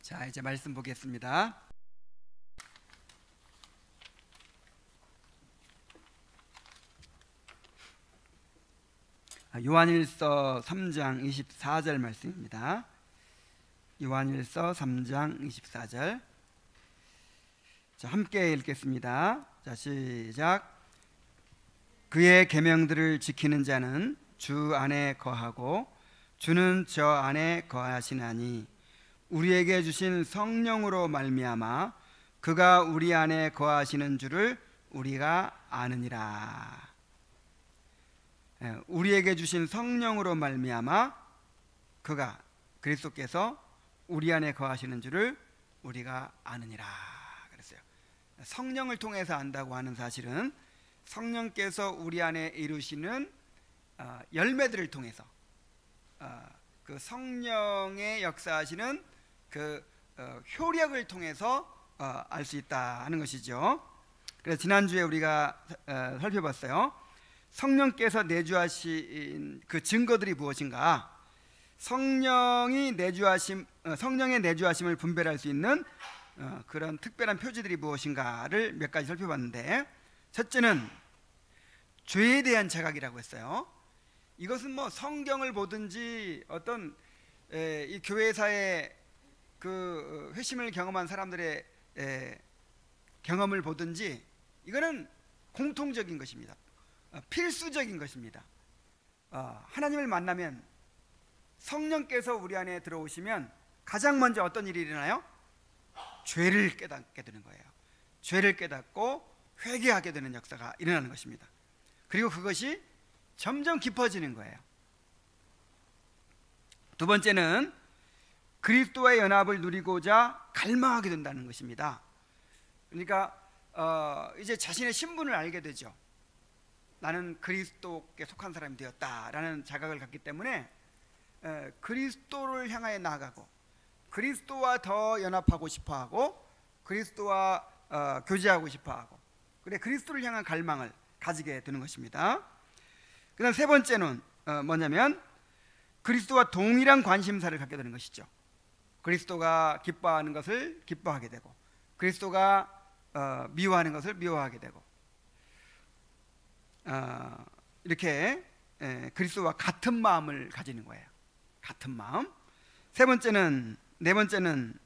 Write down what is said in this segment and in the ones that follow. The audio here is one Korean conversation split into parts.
자, 이제 말씀 보겠습니다. 요한일서 3장 24절 말씀입니다. 요한일서 3장 24절. 자, 함께 읽겠습니다. 자, 시작. 그의 계명들을 지키는 자는 주 안에 거하고 주는 저 안에 거하시나니 우리에게 주신 성령으로 말미암아 그가 우리 안에 거하시는 줄을 우리가 아느니라. 우리에게 주신 성령으로 말미암아 그가 그리스도께서 우리 안에 거하시는 줄을 우리가 아느니라 그랬어요. 성령을 통해서 안다고 하는 사실은 성령께서 우리 안에 이루시는 열매들을 통해서 그 성령의 역사하시는 그 효력을 통해서 알 수 있다 하는 것이죠. 그래서 지난주에 우리가 살펴봤어요. 성령께서 내주하신 그 증거들이 무엇인가? 성령의 내주하심을 분별할 수 있는 그런 특별한 표지들이 무엇인가를 몇 가지 살펴봤는데, 첫째는 죄에 대한 자각이라고 했어요. 이것은 뭐 성경을 보든지 어떤 이 교회사의 그 회심을 경험한 사람들의 경험을 보든지 이거는 공통적인 것입니다. 필수적인 것입니다. 하나님을 만나면 성령께서 우리 안에 들어오시면 가장 먼저 어떤 일이 일어나요? 죄를 깨닫게 되는 거예요. 죄를 깨닫고 회개하게 되는 역사가 일어나는 것입니다. 그리고 그것이 점점 깊어지는 거예요. 두 번째는 그리스도와의 연합을 누리고자 갈망하게 된다는 것입니다. 그러니까 이제 자신의 신분을 알게 되죠. 나는 그리스도께 속한 사람이 되었다라는 자각을 갖기 때문에 그리스도를 향하여 나아가고 그리스도와 더 연합하고 싶어하고 그리스도와 교제하고 싶어하고, 그래 그리스도를 향한 갈망을 가지게 되는 것입니다. 그 다음 세 번째는 뭐냐면 그리스도와 동일한 관심사를 갖게 되는 것이죠. 그리스도가 기뻐하는 것을 기뻐하게 되고 그리스도가 미워하는 것을 미워하게 되고, 이렇게 그리스도와 같은 마음을 가지는 거예요. 같은 마음. 네 번째는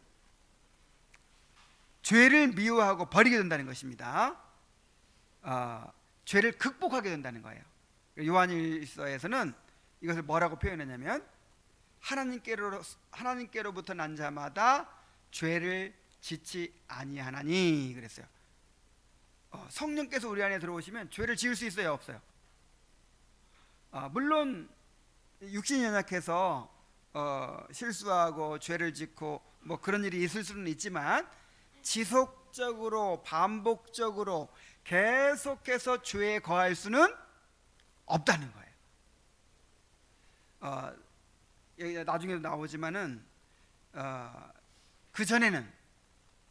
죄를 미워하고 버리게 된다는 것입니다. 죄를 극복하게 된다는 거예요. 요한일서에서는 이것을 뭐라고 표현했냐면 하나님께로부터 난 자마다 죄를 짓지 아니하나니 그랬어요. 성령께서 우리 안에 들어오시면 죄를 지을 수 있어요, 없어요? 물론 육신이 연약해서 실수하고 죄를 짓고 뭐 그런 일이 있을 수는 있지만 지속적으로 반복적으로 계속해서 죄에 거할 수는 없다는 거예요. 여기 나중에도 나오지만은 그 전에는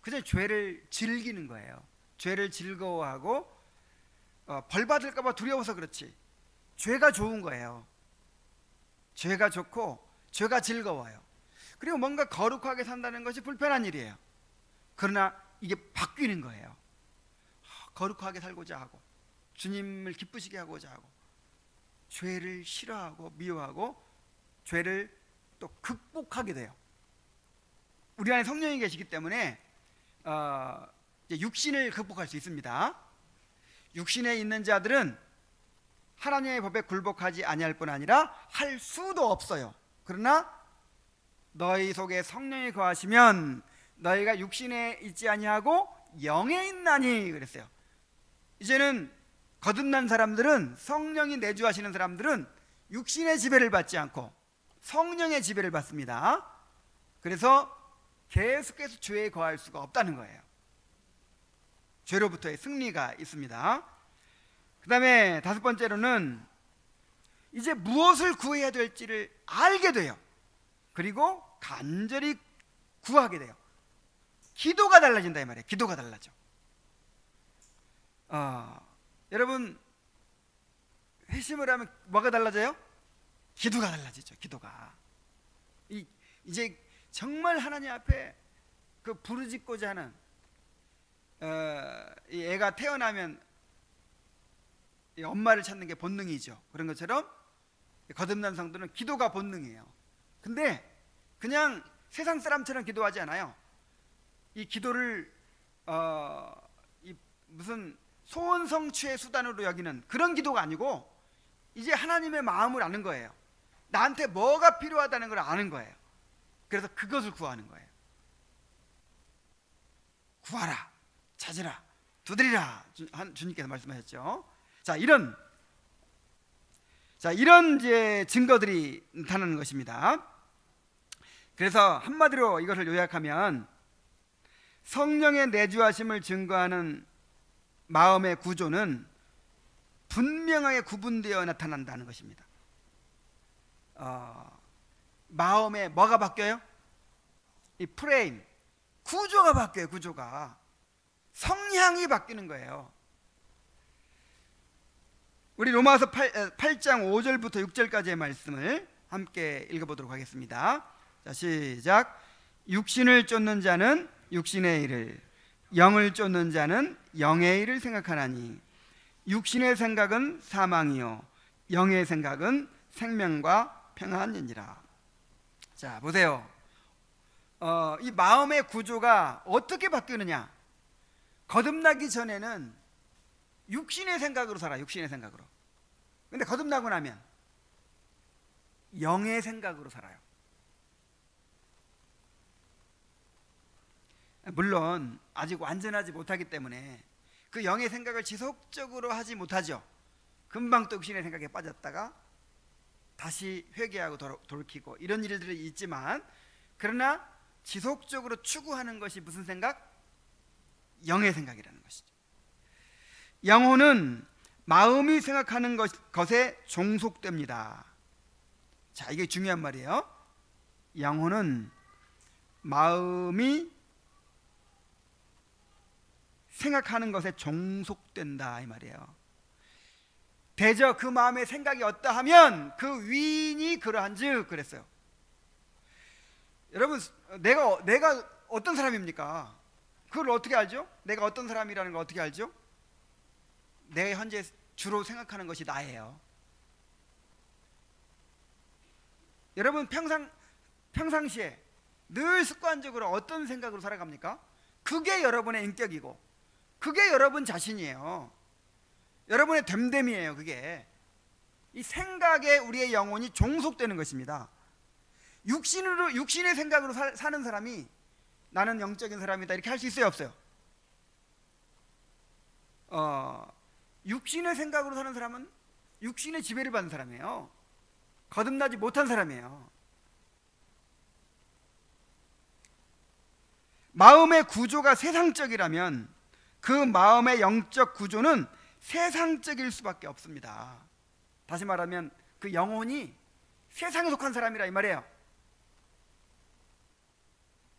그냥 죄를 즐기는 거예요. 죄를 즐거워하고 벌 받을까 봐 두려워서 그렇지 죄가 좋은 거예요. 죄가 좋고 죄가 즐거워요. 그리고 뭔가 거룩하게 산다는 것이 불편한 일이에요. 그러나 이게 바뀌는 거예요. 거룩하게 살고자 하고 주님을 기쁘시게 하고자 하고 죄를 싫어하고 미워하고 죄를 또 극복하게 돼요. 우리 안에 성령이 계시기 때문에 이제 육신을 극복할 수 있습니다. 육신에 있는 자들은 하나님의 법에 굴복하지 아니할 뿐 아니라 할 수도 없어요. 그러나 너희 속에 성령이 거하시면 너희가 육신에 있지 아니하고 영에 있나니 그랬어요. 이제는 거듭난 사람들은, 성령이 내주하시는 사람들은 육신의 지배를 받지 않고 성령의 지배를 받습니다. 그래서 계속해서 죄에 거할 수가 없다는 거예요. 죄로부터의 승리가 있습니다. 그 다음에 다섯 번째로는 이제 무엇을 구해야 될지를 알게 돼요. 그리고 간절히 구하게 돼요. 기도가 달라진다 이 말이에요. 기도가 달라져. 여러분 회심을 하면 뭐가 달라져요? 기도가 달라지죠. 기도가 이제 정말 하나님 앞에 그 부르짖고자 하는 이 애가 태어나면 이 엄마를 찾는 게 본능이죠. 그런 것처럼 거듭난 성도는 기도가 본능이에요. 근데 그냥 세상 사람처럼 기도하지 않아요. 이 기도를 이 무슨 소원 성취의 수단으로 여기는 그런 기도가 아니고 이제 하나님의 마음을 아는 거예요. 나한테 뭐가 필요하다는 걸 아는 거예요. 그래서 그것을 구하는 거예요. 구하라, 찾으라, 두드리라 주님께서 말씀하셨죠. 자, 이런 이제 증거들이 나타나는 것입니다. 그래서 한마디로 이것을 요약하면 성령의 내주하심을 증거하는 마음의 구조는 분명하게 구분되어 나타난다는 것입니다. 마음에 뭐가 바뀌어요? 이 프레임, 구조가 바뀌어요. 구조가, 성향이 바뀌는 거예요. 우리 로마서 8장 5절부터 6절까지의 말씀을 함께 읽어보도록 하겠습니다. 자, 시작. 육신을 쫓는 자는 육신의 일을, 영을 쫓는 자는 영의 일을 생각하나니 육신의 생각은 사망이요 영의 생각은 생명과 평안이니라. 자, 보세요. 이 마음의 구조가 어떻게 바뀌느냐? 거듭나기 전에는 육신의 생각으로 살아. 육신의 생각으로. 근데 거듭나고 나면 영의 생각으로 살아요. 물론 아직 완전하지 못하기 때문에 그 영의 생각을 지속적으로 하지 못하죠. 금방 또 육신의 생각에 빠졌다가 다시 회개하고 돌이키고 이런 일들이 있지만, 그러나 지속적으로 추구하는 것이 무슨 생각? 영의 생각이라는 것이죠. 영혼은 마음이 생각하는 것에 종속됩니다. 자, 이게 중요한 말이에요. 영혼은 마음이 생각하는 것에 종속된다, 이 말이에요. 대저 그 마음의 생각이 어떠하면 그 위인이 그러한즉 그랬어요. 여러분, 내가 어떤 사람입니까? 그걸 어떻게 알죠? 내가 어떤 사람이라는 걸 어떻게 알죠? 내가 현재 주로 생각하는 것이 나예요. 여러분, 평상시에 늘 습관적으로 어떤 생각으로 살아갑니까? 그게 여러분의 인격이고 그게 여러분 자신이에요. 여러분의 됨됨이에요. 그게 이 생각에 우리의 영혼이 종속되는 것입니다. 육신의 생각으로 사는 사람이 나는 영적인 사람이다 이렇게 할 수 있어요, 없어요? 육신의 생각으로 사는 사람은 육신의 지배를 받는 사람이에요. 거듭나지 못한 사람이에요. 마음의 구조가 세상적이라면 그 마음의 영적 구조는 세상적일 수밖에 없습니다. 다시 말하면 그 영혼이 세상에 속한 사람이라 이 말이에요.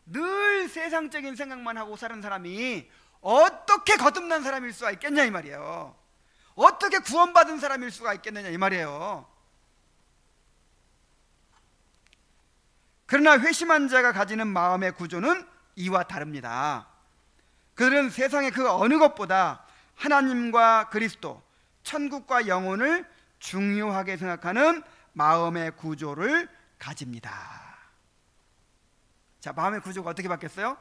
늘 세상적인 생각만 하고 사는 사람이 어떻게 거듭난 사람일 수가 있겠냐 이 말이에요. 어떻게 구원받은 사람일 수가 있겠느냐 이 말이에요. 그러나 회심한 자가 가지는 마음의 구조는 이와 다릅니다. 그들은 세상의 그 어느 것보다 하나님과 그리스도, 천국과 영혼을 중요하게 생각하는 마음의 구조를 가집니다. 자, 마음의 구조가 어떻게 바뀌었어요?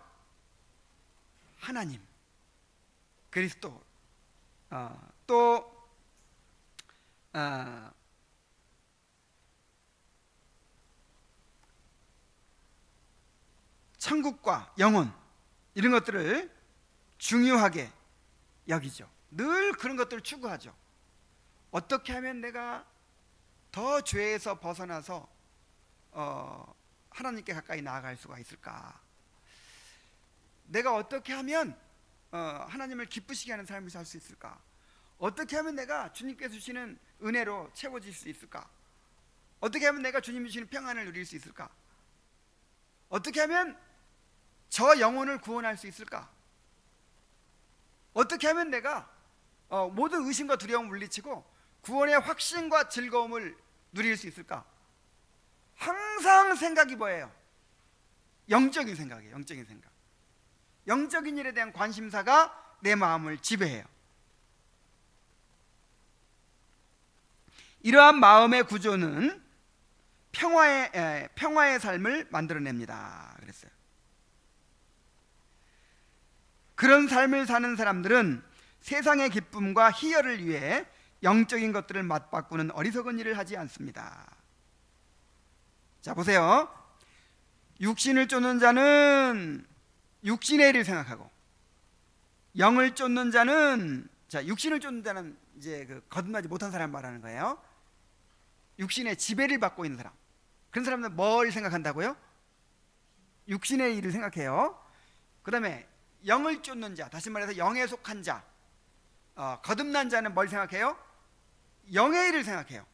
하나님, 그리스도, 또 천국과 영혼, 이런 것들을 중요하게 여기죠. 늘 그런 것들을 추구하죠. 어떻게 하면 내가 더 죄에서 벗어나서 하나님께 가까이 나아갈 수가 있을까? 내가 어떻게 하면 하나님을 기쁘시게 하는 삶을 살 수 있을까? 어떻게 하면 내가 주님께서 주시는 은혜로 채워질 수 있을까? 어떻게 하면 내가 주님 주시는 평안을 누릴 수 있을까? 어떻게 하면 저 영혼을 구원할 수 있을까? 어떻게 하면 내가 모든 의심과 두려움을 물리치고 구원의 확신과 즐거움을 누릴 수 있을까? 항상 생각이 뭐예요? 영적인 생각이에요. 영적인 생각. 영적인 일에 대한 관심사가 내 마음을 지배해요. 이러한 마음의 구조는 평화의 삶을 만들어냅니다. 그랬어요. 그런 삶을 사는 사람들은 세상의 기쁨과 희열을 위해 영적인 것들을 맞바꾸는 어리석은 일을 하지 않습니다. 자, 보세요. 육신을 쫓는 자는 육신의 일을 생각하고, 영을 쫓는 자는, 자, 육신을 쫓는 자는 이제 거듭나지 못한 사람 말하는 거예요. 육신의 지배를 받고 있는 사람. 그런 사람들은 뭘 생각한다고요? 육신의 일을 생각해요. 그 다음에 영을 쫓는 자, 다시 말해서 영에 속한 자, 거듭난 자는 뭘 생각해요? 영의 일을 생각해요.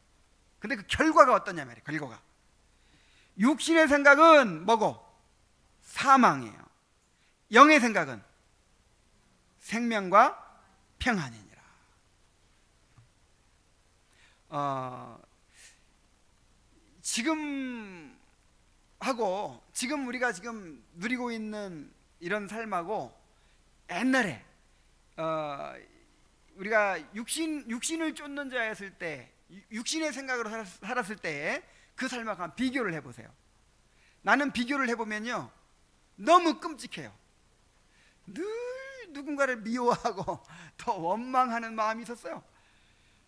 근데 그 결과가 어떠냐 말이에요. 결과가 육신의 생각은 뭐고? 사망이에요. 영의 생각은 생명과 평안이니라. 지금 우리가 지금 누리고 있는 이런 삶하고 옛날에 우리가 육신을 쫓는 자였을 때, 육신의 생각으로 살았을 때의 그 삶하고 한 비교를 해보세요. 나는 비교를 해보면요, 너무 끔찍해요. 늘 누군가를 미워하고 더 원망하는 마음이 있었어요.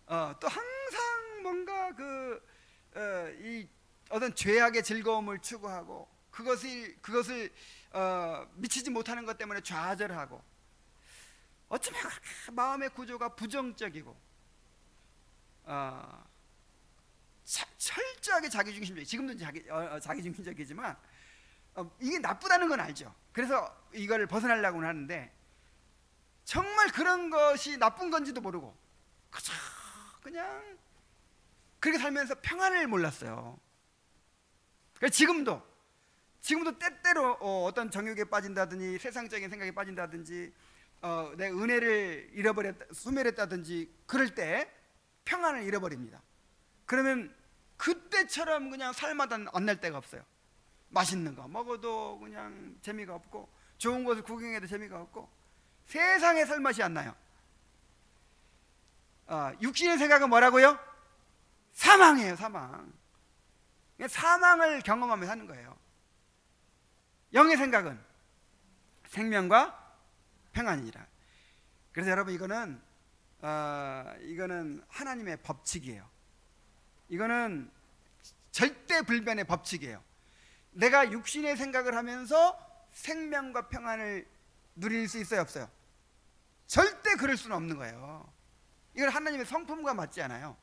또 항상 뭔가 이 어떤 죄악의 즐거움을 추구하고 그것을 미치지 못하는 것 때문에 좌절하고, 어쩌면 마음의 구조가 부정적이고 철저하게 자기중심적이고, 지금도 자기중심적이지만 이게 나쁘다는 건 알죠. 그래서 이걸 벗어나려고는 하는데, 정말 그런 것이 나쁜 건지도 모르고 그냥 그렇게 살면서 평안을 몰랐어요. 그래서 지금도 때때로 어떤 정욕에 빠진다든지 세상적인 생각에 빠진다든지 내 은혜를 소멸했다든지 그럴 때 평안을 잃어버립니다. 그러면 그때처럼 그냥 살마다 안 날 데가 없어요. 맛있는 거 먹어도 그냥 재미가 없고, 좋은 곳을 구경해도 재미가 없고, 세상에 살 맛이 안 나요. 육신의 생각은 뭐라고요? 사망이에요. 사망을 경험하며 사는 거예요. 영의 생각은 생명과 평안이니라. 그래서 여러분, 이거는 하나님의 법칙이에요. 이거는 절대 불변의 법칙이에요. 내가 육신의 생각을 하면서 생명과 평안을 누릴 수 있어요, 없어요? 절대 그럴 수는 없는 거예요. 이건 하나님의 성품과 맞지 않아요.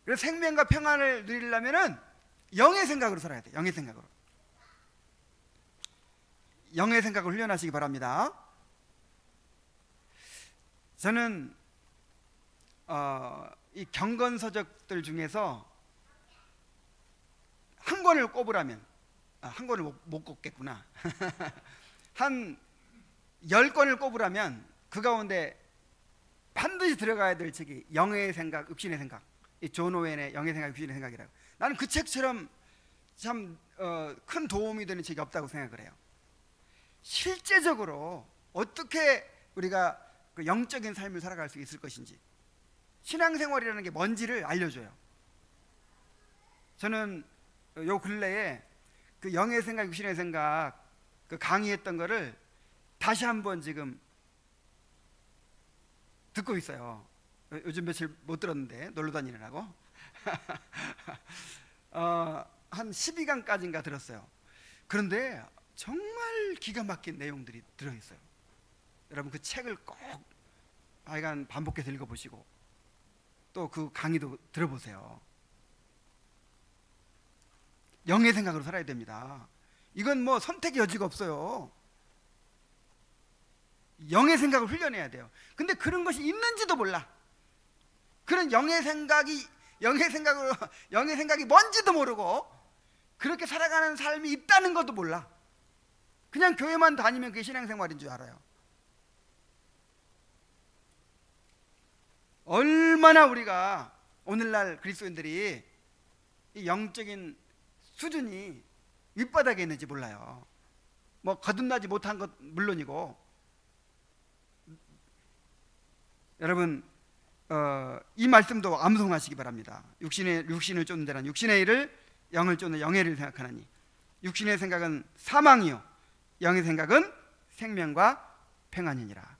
그래서 생명과 평안을 누리려면은 영의 생각으로 살아야 돼요. 영의 생각을 훈련하시기 바랍니다. 저는 이 경건서적들 중에서 한 권을 꼽으라면, 한 권을 못 꼽겠구나. 한 10권을 꼽으라면 그 가운데 반드시 들어가야 될 책이 영의 생각, 육신의 생각, 이 존 오웬의 영의 생각, 육신의 생각이라고. 나는 그 책처럼 참 큰 도움이 되는 책이 없다고 생각을 해요. 실제적으로 어떻게 우리가 그 영적인 삶을 살아갈 수 있을 것인지, 신앙생활이라는 게 뭔지를 알려줘요. 저는 요 근래에 그 영의 생각, 육신의 생각 그 강의했던 거를 다시 한번 지금 듣고 있어요. 요즘 며칠 못 들었는데 놀러 다니느라고 한 12강까지인가 들었어요. 그런데 정말 기가 막힌 내용들이 들어있어요. 여러분 그 책을 꼭 하여간 반복해서 읽어보시고 또 그 강의도 들어보세요. 영의 생각으로 살아야 됩니다. 이건 뭐 선택의 여지가 없어요. 영의 생각을 훈련해야 돼요. 근데 그런 것이 있는지도 몰라. 그런 영의 생각이 뭔지도 모르고 그렇게 살아가는 삶이 있다는 것도 몰라. 그냥 교회만 다니면 그게 신앙생활인 줄 알아요. 얼마나 우리가 오늘날 그리스도인들이 이 영적인 수준이 윗바닥에 있는지 몰라요. 뭐 거듭나지 못한 것 물론이고, 여러분 이 말씀도 암송하시기 바랍니다. 육신을 쫓는 자는 육신의 일을, 영을 쫓는 영의 일을 생각하나니 육신의 생각은 사망이요 영의 생각은 생명과 평안이니라.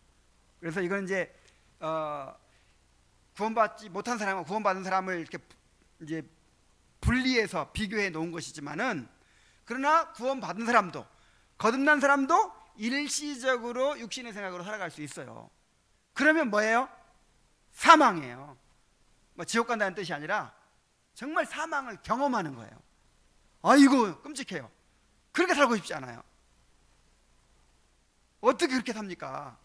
그래서 이건 이제 구원받지 못한 사람과 구원받은 사람을 이렇게 이제 분리해서 비교해 놓은 것이지만은, 그러나 구원받은 사람도 거듭난 사람도 일시적으로 육신의 생각으로 살아갈 수 있어요. 그러면 뭐예요? 사망이에요. 뭐 지옥 간다는 뜻이 아니라 정말 사망을 경험하는 거예요. 아이고 끔찍해요. 그렇게 살고 싶지 않아요. 어떻게 그렇게 삽니까?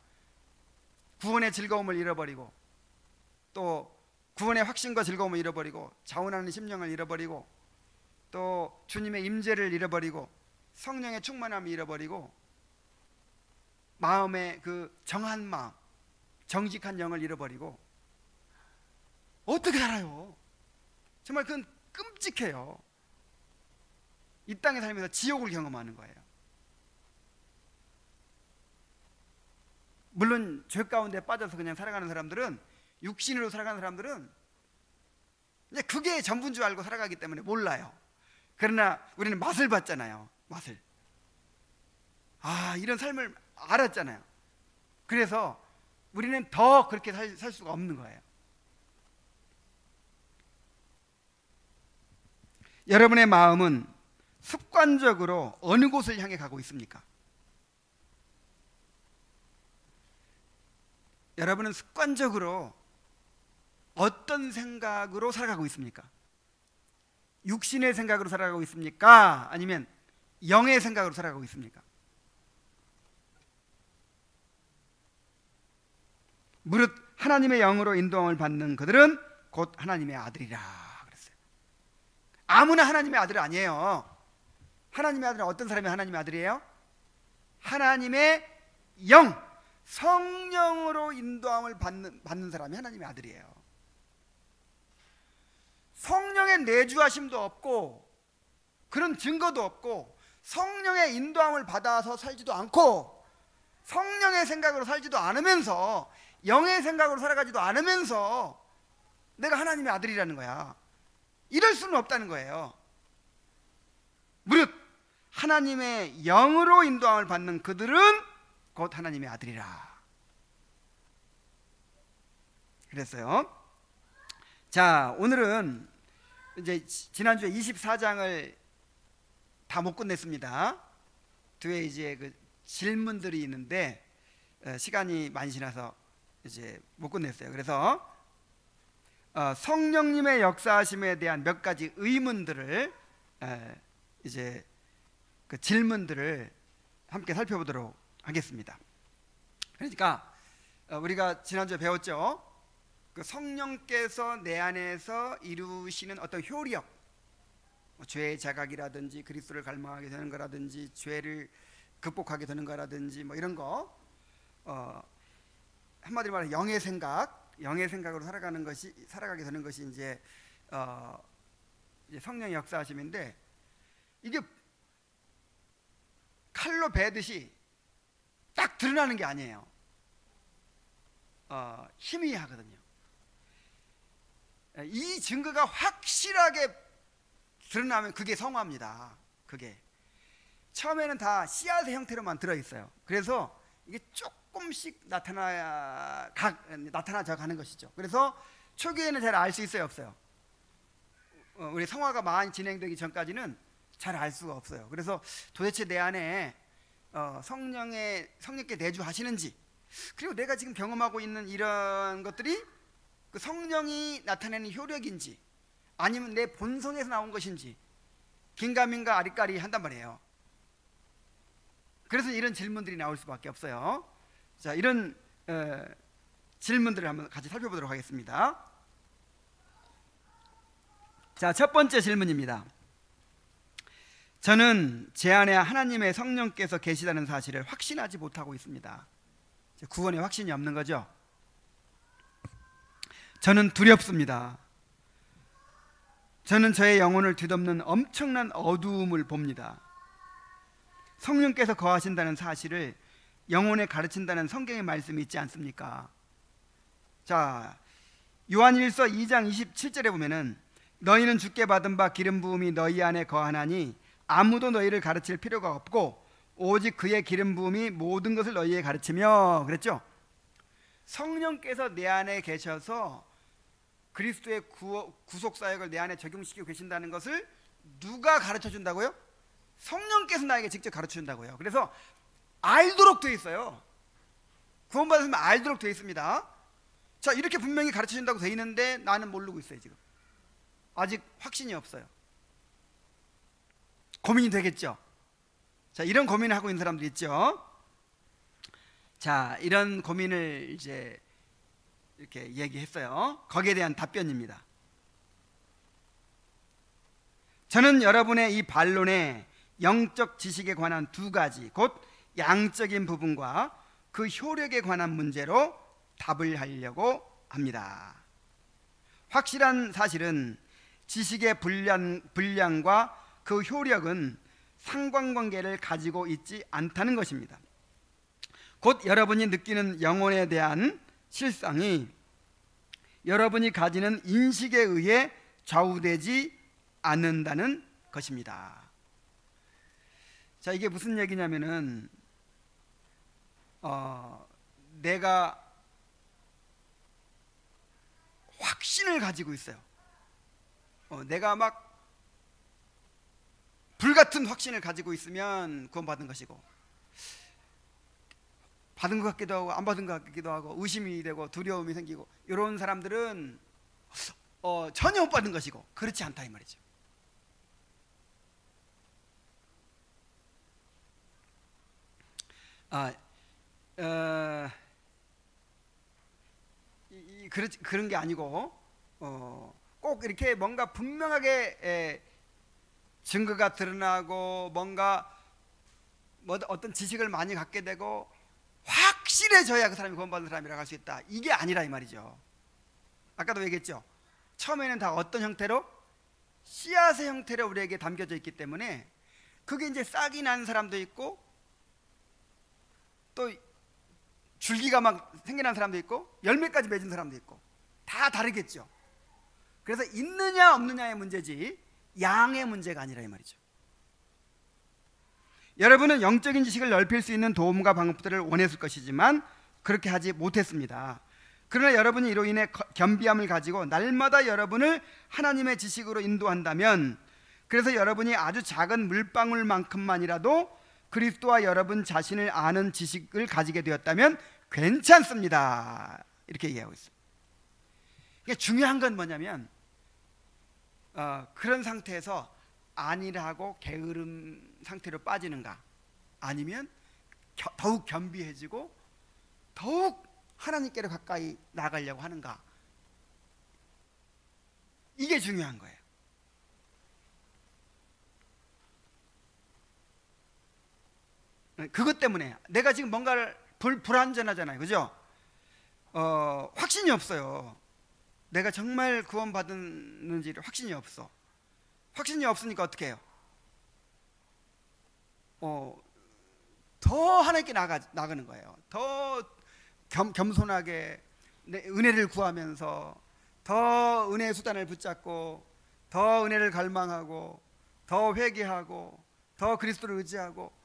구원의 즐거움을 잃어버리고, 또 구원의 확신과 즐거움을 잃어버리고, 자원하는 심령을 잃어버리고, 또 주님의 임재를 잃어버리고, 성령의 충만함을 잃어버리고, 마음의 그 정한 마음, 정직한 영을 잃어버리고 어떻게 살아요? 정말 그건 끔찍해요. 이 땅에 살면서 지옥을 경험하는 거예요. 물론 죄 가운데 빠져서 그냥 살아가는 사람들은, 육신으로 살아가는 사람들은 이제 그게 전부인 줄 알고 살아가기 때문에 몰라요. 그러나 우리는 맛을 봤잖아요. 맛을. 이런 삶을 알았잖아요. 그래서 우리는 더 그렇게 살 수가 없는 거예요. 여러분의 마음은 습관적으로 어느 곳을 향해 가고 있습니까? 여러분은 습관적으로 어떤 생각으로 살아가고 있습니까? 육신의 생각으로 살아가고 있습니까? 아니면 영의 생각으로 살아가고 있습니까? 무릇 하나님의 영으로 인도함을 받는 그들은 곧 하나님의 아들이라 그랬어요. 아무나 하나님의 아들 아니에요. 하나님의 아들은 어떤 사람이 하나님의 아들이에요? 하나님의 영, 성령으로 인도함을 받는 사람이 하나님의 아들이에요. 성령의 내주하심도 없고 그런 증거도 없고 성령의 인도함을 받아서 살지도 않고 성령의 생각으로 살지도 않으면서 영의 생각으로 살아가지도 않으면서 내가 하나님의 아들이라는 거야. 이럴 수는 없다는 거예요. 무릇 하나님의 영으로 인도함을 받는 그들은 곧 하나님의 아들이라 그랬어요. 자, 오늘은 이제 지난주에 24장을 다 못 끝냈습니다. 뒤에 이제 그 질문들이 있는데 시간이 많이 지나서 이제 못 끝냈어요. 그래서 성령님의 역사하심에 대한 몇 가지 의문들을 이제 그 질문들을 함께 살펴보도록 하겠습니다. 그러니까 우리가 지난주에 배웠죠. 그 성령께서 내 안에서 이루시는 어떤 효력, 죄의 자각이라든지 그리스도를 갈망하게 되는 거라든지 죄를 극복하게 되는 거라든지 뭐 이런 거, 한마디로 말해 영의 생각으로 살아가게 되는 것이 이제 성령의 역사하심인데, 이게 칼로 베듯이 딱 드러나는 게 아니에요. 희미하거든요. 이 증거가 확실하게 드러나면 그게 성화입니다. 그게 처음에는 다 씨앗의 형태로만 들어있어요. 그래서 이게 조금씩 나타나져 가는 것이죠. 그래서 초기에는 잘 알 수 있어요, 없어요? 우리 성화가 많이 진행되기 전까지는 잘 알 수가 없어요. 그래서 도대체 내 안에 성령께 내주하시는지, 그리고 내가 지금 경험하고 있는 이런 것들이 그 성령이 나타내는 효력인지 아니면 내 본성에서 나온 것인지 긴가민가 아리까리 한단 말이에요. 그래서 이런 질문들이 나올 수밖에 없어요. 자, 이런 질문들을 한번 같이 살펴보도록 하겠습니다. 자, 첫 번째 질문입니다. 저는 제 안에 하나님의 성령께서 계시다는 사실을 확신하지 못하고 있습니다. 구원의 확신이 없는 거죠. 저는 두렵습니다. 저는 저의 영혼을 뒤덮는 엄청난 어두움을 봅니다. 성령께서 거하신다는 사실을 영혼에 가르친다는 성경의 말씀이 있지 않습니까? 자, 요한일서 2장 27절에 보면은 너희는 주께 받은 바 기름 부음이 너희 안에 거하나니 아무도 너희를 가르칠 필요가 없고 오직 그의 기름 부음이 모든 것을 너희에게 가르치며, 그랬죠? 성령께서 내 안에 계셔서 그리스도의 구속 사역을 내 안에 적용시키고 계신다는 것을 누가 가르쳐 준다고요? 성령께서 나에게 직접 가르쳐 준다고요. 그래서 알도록 되어 있어요. 구원받았으면 알도록 되어 있습니다. 자, 이렇게 분명히 가르쳐 준다고 되어 있는데 나는 모르고 있어요. 지금 아직 확신이 없어요. 고민이 되겠죠. 자, 이런 고민을 하고 있는 사람도 있죠. 자, 이런 고민을 이제 이렇게 얘기했어요. 거기에 대한 답변입니다. 저는 여러분의 이 반론에 영적 지식에 관한 두 가지, 곧 양적인 부분과 그 효력에 관한 문제로 답을 하려고 합니다. 확실한 사실은 지식의 분량과 그 효력은 상관관계를 가지고 있지 않다는 것입니다. 곧 여러분이 느끼는 영혼에 대한 실상이 여러분이 가지는 인식에 의해 좌우되지 않는다는 것입니다. 자, 이게 무슨 얘기냐면은 내가 확신을 가지고 있어요. 내가 막 불같은 확신을 가지고 있으면 구원받은 것이고, 받은 것 같기도 하고 안 받은 것 같기도 하고 의심이 되고 두려움이 생기고, 이런 사람들은 전혀 못 받은 것이고, 그렇지 않다 이 말이죠. 그런 게 아니고 꼭 이렇게 뭔가 분명하게 증거가 드러나고 뭔가 어떤 지식을 많이 갖게 되고 확실해져야 그 사람이 구원받은 사람이라고 할 수 있다, 이게 아니라 이 말이죠. 아까도 얘기했죠. 처음에는 다 어떤 형태로? 씨앗의 형태로 우리에게 담겨져 있기 때문에 그게 이제 싹이 난 사람도 있고 또 줄기가 막 생겨난 사람도 있고 열매까지 맺은 사람도 있고 다 다르겠죠. 그래서 있느냐 없느냐의 문제지 양의 문제가 아니라 이 말이죠. 여러분은 영적인 지식을 넓힐 수 있는 도움과 방법들을 원했을 것이지만 그렇게 하지 못했습니다. 그러나 여러분이 이로 인해 겸비함을 가지고 날마다 여러분을 하나님의 지식으로 인도한다면, 그래서 여러분이 아주 작은 물방울만큼만이라도 그리스도와 여러분 자신을 아는 지식을 가지게 되었다면 괜찮습니다. 이렇게 얘기하고 있습니다. 이게 중요한 건 뭐냐면 그런 상태에서 안일하고 게으름 상태로 빠지는가, 아니면 더욱 겸비해지고 더욱 하나님께로 가까이 나가려고 하는가, 이게 중요한 거예요. 그것 때문에 내가 지금 뭔가를 불안전하잖아요, 그죠? 확신이 없어요. 내가 정말 구원받았는지를 확신이 없어. 확신이 없으니까 어떻게 해요? 더 하나님께 나가는 거예요. 더 겸손하게 은혜를 구하면서 더 은혜의 수단을 붙잡고 더 은혜를 갈망하고 더 회개하고 더 그리스도를 의지하고,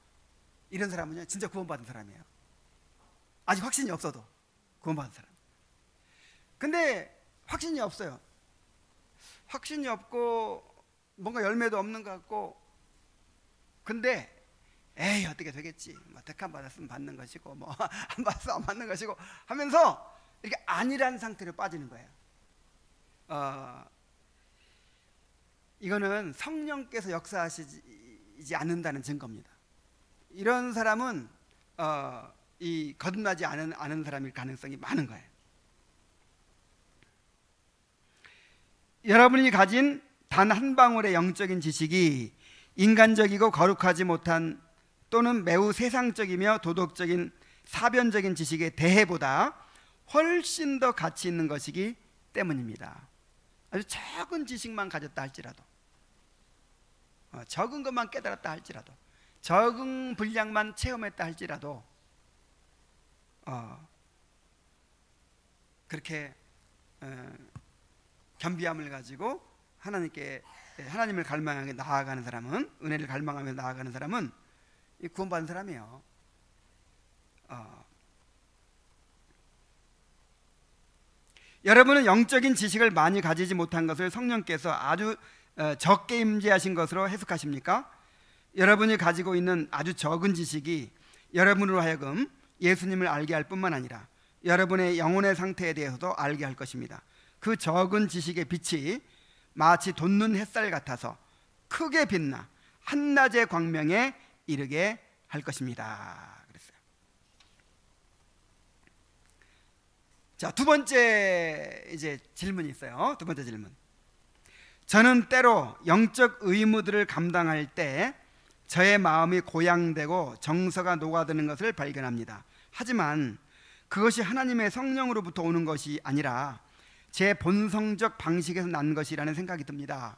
이런 사람은요 진짜 구원받은 사람이에요. 아직 확신이 없어도 구원받은 사람. 근데 확신이 없어요. 확신이 없고 뭔가 열매도 없는 것 같고, 근데 에이 어떻게 되겠지, 뭐 택함 받았으면 받는 것이고 뭐 안 받았으면 안 받는 것이고 하면서 이렇게 안일한 상태로 빠지는 거예요. 이거는 성령께서 역사하시지 않는다는 증거입니다. 이런 사람은 이 거듭나지 않은 사람일 가능성이 많은 거예요. 여러분이 가진 단 한 방울의 영적인 지식이 인간적이고 거룩하지 못한 또는 매우 세상적이며 도덕적인 사변적인 지식의 대해보다 훨씬 더 가치 있는 것이기 때문입니다. 아주 적은 지식만 가졌다 할지라도, 적은 것만 깨달았다 할지라도, 적응 분량만 체험했다 할지라도 그렇게 겸비함을 가지고 하나님을 갈망하게 나아가는 사람은, 은혜를 갈망하며 나아가는 사람은 구원받은 사람이에요. 여러분은 영적인 지식을 많이 가지지 못한 것을 성령께서 아주 적게 임재하신 것으로 해석하십니까? 여러분이 가지고 있는 아주 적은 지식이 여러분으로 하여금 예수님을 알게 할 뿐만 아니라 여러분의 영혼의 상태에 대해서도 알게 할 것입니다. 그 적은 지식의 빛이 마치 돋는 햇살 같아서 크게 빛나 한낮의 광명에 이르게 할 것입니다. 그랬어요. 자, 두 번째 이제 질문이 있어요. 두 번째 질문. 저는 때로 영적 의무들을 감당할 때 저의 마음이 고양되고 정서가 녹아드는 것을 발견합니다. 하지만 그것이 하나님의 성령으로부터 오는 것이 아니라 제 본성적 방식에서 난 것이라는 생각이 듭니다.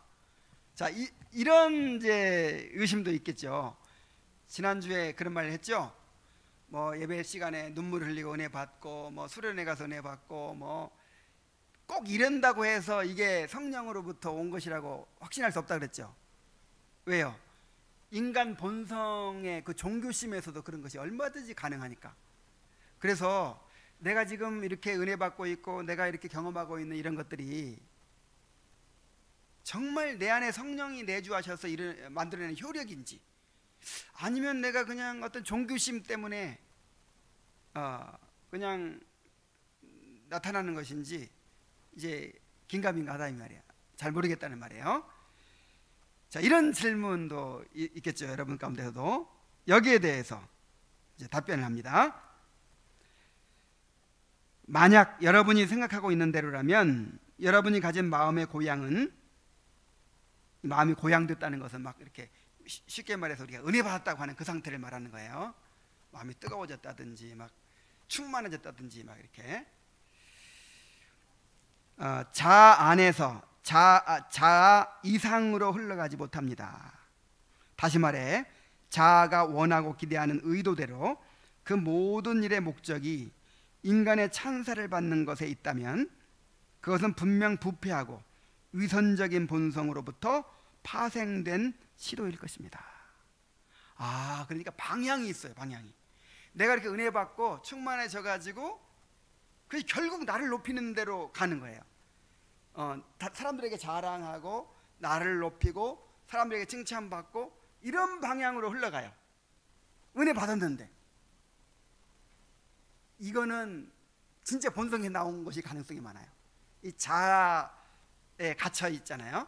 자, 이런 이제 의심도 있겠죠. 지난주에 그런 말을 했죠. 뭐 예배 시간에 눈물 흘리고 은혜 받고, 뭐 수련회 가서 은혜 받고, 뭐 꼭 이런다고 해서 이게 성령으로부터 온 것이라고 확신할 수 없다 그랬죠. 왜요? 인간 본성의 그 종교심에서도 그런 것이 얼마든지 가능하니까. 그래서 내가 지금 이렇게 은혜 받고 있고 내가 이렇게 경험하고 있는 이런 것들이 정말 내 안에 성령이 내주하셔서 만들어내는 효력인지, 아니면 내가 그냥 어떤 종교심 때문에 그냥 나타나는 것인지 이제 긴가민가하다 이 말이야. 잘 모르겠다는 말이에요. 자, 이런 질문도 있겠죠. 여러분 가운데서도. 여기에 대해서 이제 답변을 합니다. 만약 여러분이 생각하고 있는 대로라면 여러분이 가진 마음의 고향은, 마음이 고향됐다는 것은 막 이렇게 쉽게 말해서 우리가 은혜 받았다고 하는 그 상태를 말하는 거예요. 마음이 뜨거워졌다든지 막 충만해졌다든지 막 이렇게 자아 안에서 자아 이상으로 흘러가지 못합니다. 다시 말해 자아가 원하고 기대하는 의도대로 그 모든 일의 목적이 인간의 찬사를 받는 것에 있다면 그것은 분명 부패하고 위선적인 본성으로부터 파생된 시도일 것입니다. 그러니까 방향이 있어요. 방향이. 내가 이렇게 은혜 받고 충만해져 가지고 그 결국 나를 높이는 대로 가는 거예요. 사람들에게 자랑하고 나를 높이고 사람들에게 칭찬받고 이런 방향으로 흘러가요. 은혜 받았는데 이거는 진짜 본성에 나온 것이 가능성이 많아요. 이 자아에 갇혀 있잖아요.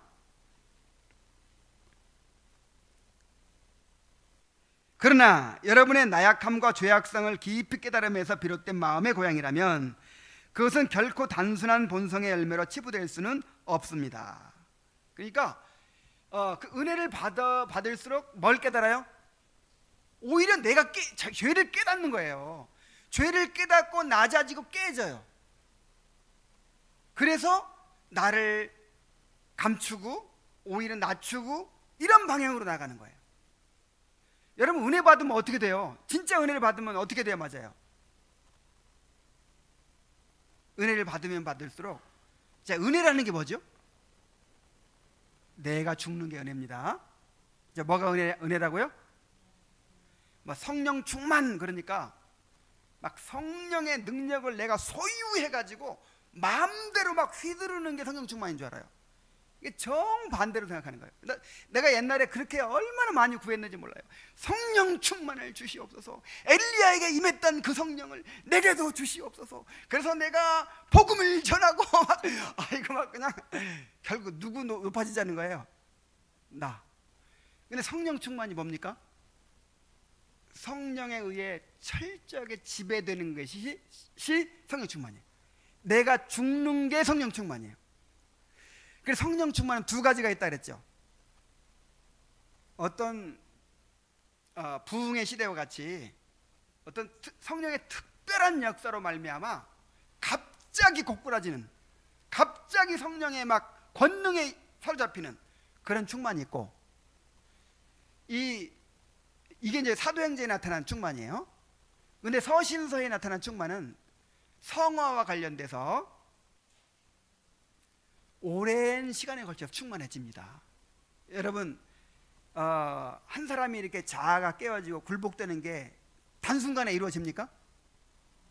그러나 여러분의 나약함과 죄악성을 깊이 깨달음에서 비롯된 마음의 고향이라면 그것은 결코 단순한 본성의 열매로 치부될 수는 없습니다. 그러니까 그 은혜를 받을수록 뭘 깨달아요? 오히려 내가 죄를 깨닫는 거예요. 죄를 깨닫고 낮아지고 깨져요. 그래서 나를 감추고 오히려 낮추고 이런 방향으로 나가는 거예요. 여러분 은혜 받으면 어떻게 돼요? 진짜 은혜를 받으면 어떻게 돼요? 맞아요. 은혜를 받으면 받을수록, 자, 은혜라는 게 뭐죠? 내가 죽는 게 은혜입니다. 자, 뭐가 은혜라고요? 뭐 성령 충만, 그러니까 막 성령의 능력을 내가 소유해가지고 마음대로 막 휘두르는 게 성령 충만인 줄 알아요. 이게 정반대로 생각하는 거예요. 내가 옛날에 그렇게 얼마나 많이 구했는지 몰라요. 성령 충만을 주시옵소서. 엘리야에게 임했던 그 성령을 내게도 주시옵소서. 그래서 내가 복음을 전하고 막 그냥 결국 누구 높아지자는 거예요? 나. 근데 성령 충만이 뭡니까? 성령에 의해 철저하게 지배되는 것이 성령 충만이에요. 내가 죽는 게 성령 충만이에요. 그래서 성령 충만은 두 가지가 있다 그랬죠. 어떤 부흥의 시대와 같이 어떤 성령의 특별한 역사로 말미암아 갑자기 고꾸라지는, 갑자기 성령의 막 권능에 사로잡히는 그런 충만이 있고, 이 이게 이제 사도행전에 나타난 충만이에요. 근데 서신서에 나타난 충만은 성화와 관련돼서 오랜 시간에 걸쳐서 충만해집니다. 여러분, 한 사람이 이렇게 자아가 깨어지고 굴복되는 게 단순간에 이루어집니까?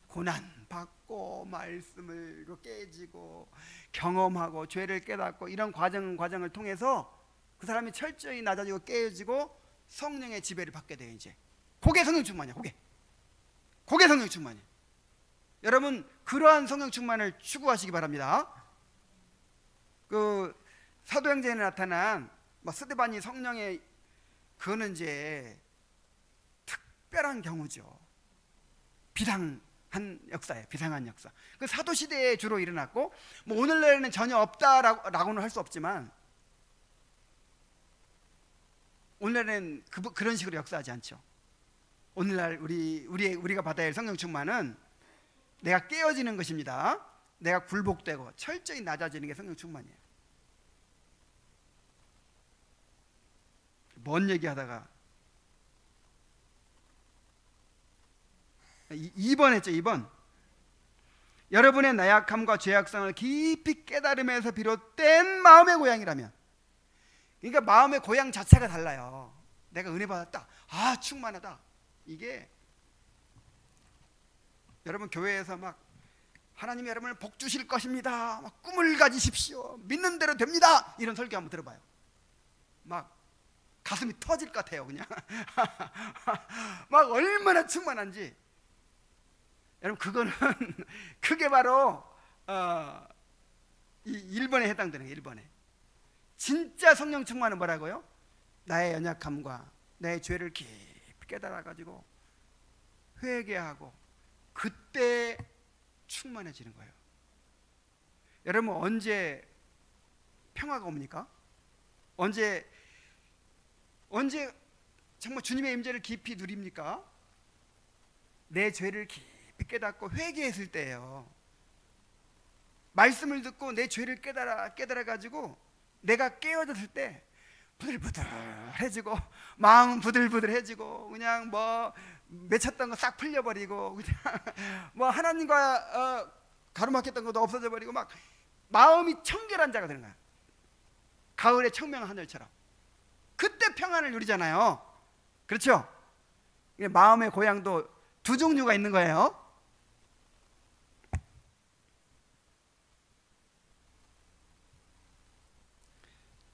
고난 받고 말씀을 깨지고 경험하고 죄를 깨닫고 이런 과정을 통해서 그 사람이 철저히 낮아지고 깨어지고 성령의 지배를 받게 돼요. 이제 그게 성령 충만이야. 그게 성령 충만이에요. 여러분, 그러한 성령 충만을 추구하시기 바랍니다. 그 사도행전에 나타난 스데반이 성령의, 그거는 이제 특별한 경우죠. 비상한 역사예요. 비상한 역사. 그 사도 시대에 주로 일어났고, 오늘날에는 전혀 없다라고는 할 수 없지만, 오늘날에는 그런 식으로 역사하지 않죠. 오늘날 우리가 받아야 할 성령 충만은 내가 깨어지는 것입니다. 내가 굴복되고 철저히 낮아지는 게 성령 충만이에요. 뭔 얘기하다가 2번 했죠. 2번. 여러분의 나약함과 죄악성을 깊이 깨달음에서 비롯된 마음의 고향이라면, 그러니까 마음의 고향 자체가 달라요. 내가 은혜 받았다, 충만하다. 이게 여러분 교회에서 막 하나님이 여러분을 복 주실 것입니다, 막 꿈을 가지십시오, 믿는 대로 됩니다, 이런 설교 한번 들어봐요. 막 가슴이 터질 것 같아요. 그냥 막 얼마나 충만한지. 여러분, 그거는 그게 바로 이 1번에 해당되는 거예요. 1번에 진짜 성령 충만은 뭐라고요? 나의 연약함과 나의 죄를 깊이 깨달아가지고 회개하고 그때 충만해지는 거예요. 여러분, 언제 평화가 옵니까? 언제 정말 주님의 임재를 깊이 누립니까? 내 죄를 깊이 깨닫고 회개했을 때예요. 말씀을 듣고 내 죄를 깨달아가지고 내가 깨어졌을 때 부들부들해지고 마음은 부들부들해지고 그냥 맺혔던 거 싹 풀려버리고 그냥 하나님과 가로막혔던 것도 없어져 버리고 막 마음이 청결한 자가 되는 거야. 가을의 청명한 하늘처럼. 그때 평안을 누리잖아요. 그렇죠? 마음의 고향도 두 종류가 있는 거예요.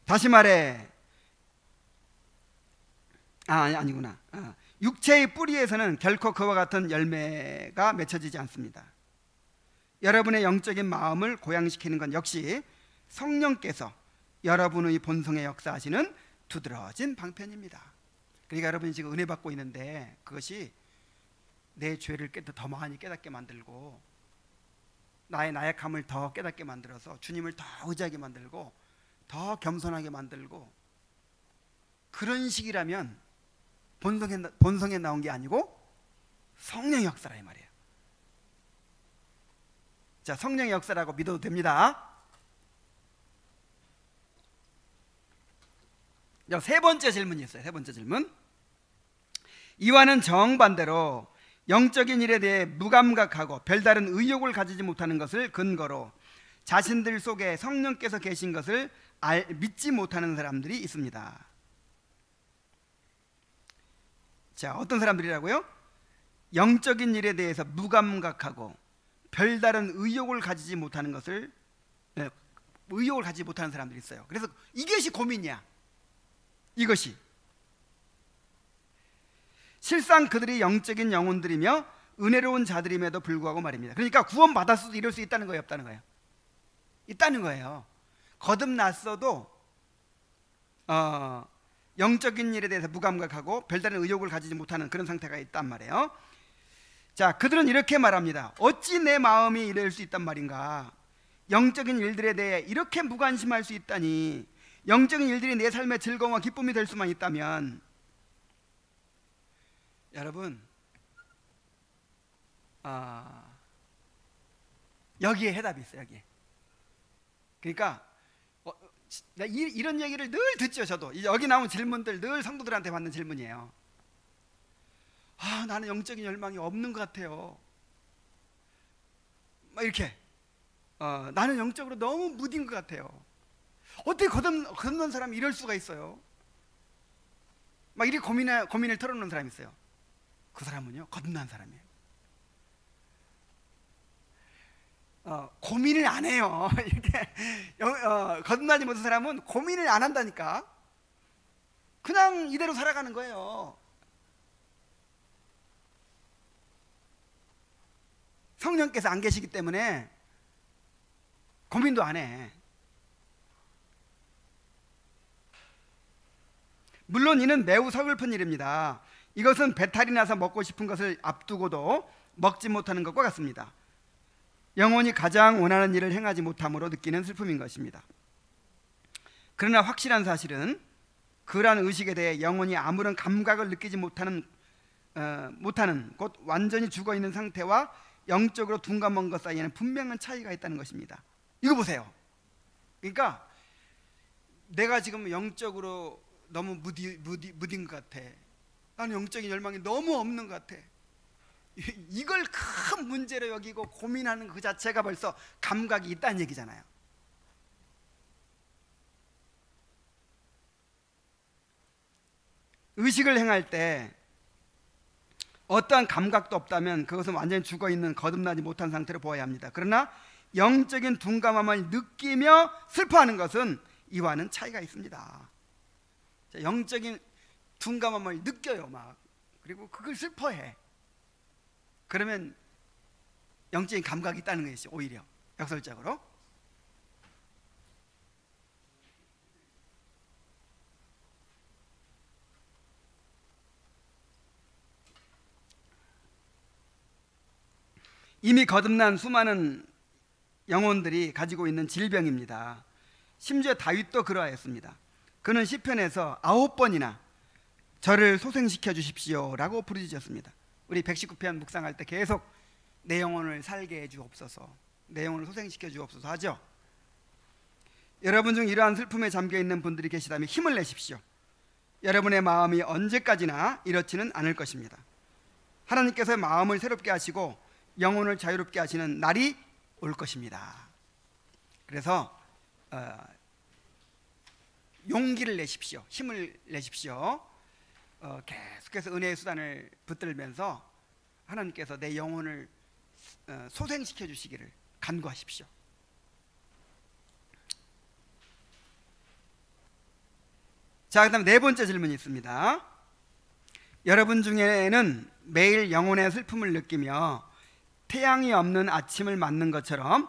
다시 말해, 아니구나. 육체의 뿌리에서는 결코 그와 같은 열매가 맺혀지지 않습니다. 여러분의 영적인 마음을 고양시키는 건 역시 성령께서 여러분의 본성에 역사하시는 두드러진 방편입니다. 그러니까 여러분이 지금 은혜 받고 있는데 그것이 내 죄를 더 많이 깨닫게 만들고 나의 나약함을 더 깨닫게 만들어서 주님을 더 의지하게 만들고 더 겸손하게 만들고, 그런 식이라면 본성에 나온 게 아니고 성령의 역사라 이 말이에요. 자, 성령의 역사라고 믿어도 됩니다. 세 번째 질문이 있어요. 세 번째 질문. 이와는 정반대로 영적인 일에 대해 무감각하고 별다른 의욕을 가지지 못하는 것을 근거로 자신들 속에 성령께서 계신 것을 믿지 못하는 사람들이 있습니다. 자, 어떤 사람들이라고요? 영적인 일에 대해서 무감각하고 별다른 의욕을 가지지 못하는 것을 의욕을 가지지 못하는 사람들이 있어요. 그래서 이것이 고민이야. 이것이 실상 그들이 영적인 영혼들이며 은혜로운 자들임에도 불구하고 말입니다. 그러니까 구원받았어도 이럴 수 있다는 거예요, 없다는 거예요? 있다는 거예요. 거듭났어도 영적인 일에 대해서 무감각하고 별다른 의욕을 가지지 못하는 그런 상태가 있단 말이에요. 자, 그들은 이렇게 말합니다. 어찌 내 마음이 이럴 수 있단 말인가? 영적인 일들에 대해 이렇게 무관심할 수 있다니. 영적인 일들이 내 삶의 즐거움과 기쁨이 될 수만 있다면. 여러분, 여기에 해답이 있어요. 여기에. 그러니까 이런 얘기를 늘 듣죠. 저도 여기 나온 질문들 늘 성도들한테 받는 질문이에요. 나는 영적인 열망이 없는 것 같아요. 막 이렇게 나는 영적으로 너무 무딘 것 같아요. 어떻게 거듭난 사람이 이럴 수가 있어요? 막 이렇게 고민을 털어놓는 사람이 있어요. 그 사람은요, 거듭난 사람이에요. 고민을 안 해요. 이렇게 거듭나지 못한 사람은 고민을 안 한다니까. 그냥 이대로 살아가는 거예요. 성령께서 안 계시기 때문에 고민도 안 해. 물론 이는 매우 서글픈 일입니다. 이것은 배탈이 나서 먹고 싶은 것을 앞두고도 먹지 못하는 것과 같습니다. 영혼이 가장 원하는 일을 행하지 못함으로 느끼는 슬픔인 것입니다. 그러나 확실한 사실은 그러한 의식에 대해 영혼이 아무런 감각을 느끼지 못하는 곧 완전히 죽어있는 상태와 영적으로 둔감한 것 사이에는 분명한 차이가 있다는 것입니다. 이거 보세요. 그러니까 내가 지금 영적으로 너무 무딘 것 같아. 나는 영적인 열망이 너무 없는 것 같아. 이걸 큰 문제로 여기고 고민하는 그 자체가 벌써 감각이 있다는 얘기잖아요. 의식을 행할 때 어떠한 감각도 없다면 그것은 완전히 죽어있는 거듭나지 못한 상태로 보아야 합니다. 그러나 영적인 둔감함을 느끼며 슬퍼하는 것은 이와는 차이가 있습니다. 영적인 둔감함을 느껴요 막. 그리고 그걸 슬퍼해. 그러면 영적인 감각이 있다는 것이죠. 오히려 역설적으로. 이미 거듭난 수많은 영혼들이 가지고 있는 질병입니다. 심지어 다윗도 그러하였습니다. 그는 시편에서 9번이나 저를 소생시켜 주십시오 라고 부르짖었습니다. 우리 119편 묵상할 때 계속 내 영혼을 살게 해 주옵소서, 내 영혼을 소생시켜 주옵소서 하죠. 여러분 중 이러한 슬픔에 잠겨 있는 분들이 계시다면 힘을 내십시오. 여러분의 마음이 언제까지나 이렇지는 않을 것입니다. 하나님께서 마음을 새롭게 하시고 영혼을 자유롭게 하시는 날이 올 것입니다. 그래서 용기를 내십시오. 힘을 내십시오. 계속해서 은혜의 수단을 붙들면서 하나님께서 내 영혼을 소생시켜 주시기를 간구하십시오. 자, 그다음 네 번째 질문이 있습니다. 여러분 중에는 매일 영혼의 슬픔을 느끼며 태양이 없는 아침을 맞는 것처럼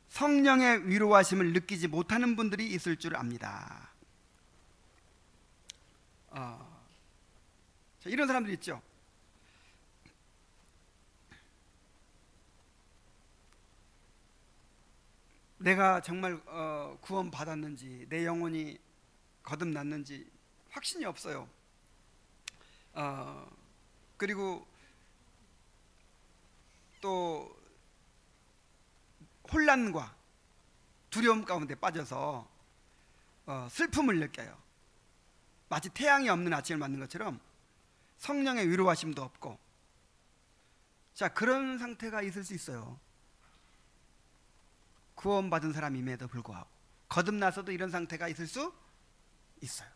성령의 위로하심을 느끼지 못하는 분들이 있을 줄 압니다. 자, 이런 사람들이 있죠. 내가 정말 구원 받았는지, 내 영혼이 거듭났는지 확신이 없어요. 그리고 또 혼란과 두려움 가운데 빠져서 슬픔을 느껴요. 마치 태양이 없는 아침을 맞는 것처럼 성령의 위로하심도 없고. 자, 그런 상태가 있을 수 있어요. 구원받은 사람임에도 불구하고 거듭나서도 이런 상태가 있을 수 있어요.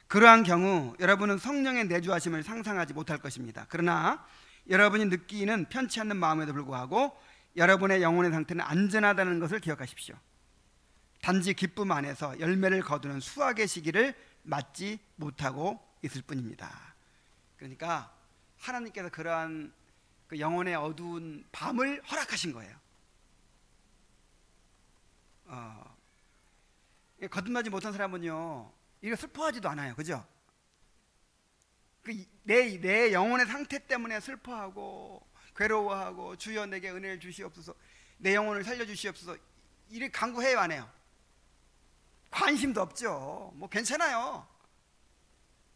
그러한 경우 여러분은 성령의 내주하심을 상상하지 못할 것입니다. 그러나 여러분이 느끼는 편치 않는 마음에도 불구하고 여러분의 영혼의 상태는 안전하다는 것을 기억하십시오. 단지 기쁨 안에서 열매를 거두는 수확의 시기를 맞지 못하고 있을 뿐입니다. 그러니까 하나님께서 그러한 그 영혼의 어두운 밤을 허락하신 거예요. 거듭나지 못한 사람은요, 이거 슬퍼하지도 않아요. 그죠? 내 영혼의 상태 때문에 슬퍼하고 괴로워하고 주여 내게 은혜를 주시옵소서, 내 영혼을 살려주시옵소서 이렇게 간구해요, 안 해요? 관심도 없죠. 뭐 괜찮아요.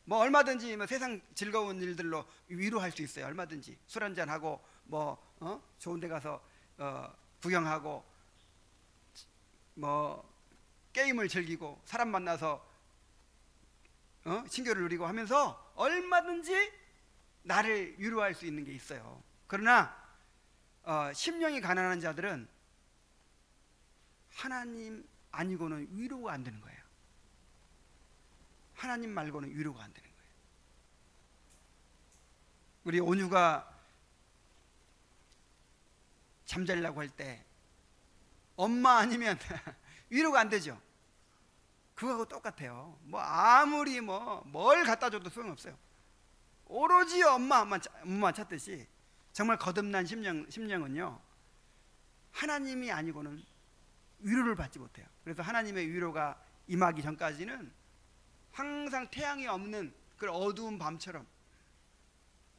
뭐 얼마든지 뭐 세상 즐거운 일들로 위로할 수 있어요. 얼마든지 술 한잔하고 뭐 좋은 데 가서 구경하고 뭐 게임을 즐기고 사람 만나서 신교를 누리고 하면서 얼마든지 나를 위로할 수 있는 게 있어요. 그러나 심령이 가난한 자들은 하나님 아니고는 위로가 안 되는 거예요. 하나님 말고는 위로가 안 되는 거예요. 우리 온유가 잠자려고 할 때 엄마 아니면 위로가 안 되죠. 그거하고 똑같아요. 뭐 아무리 뭘 갖다 줘도 소용없어요. 오로지 엄마만 찾듯이 정말 거듭난 심령은요, 하나님이 아니고는 위로를 받지 못해요. 그래서 하나님의 위로가 임하기 전까지는 항상 태양이 없는 그 어두운 밤처럼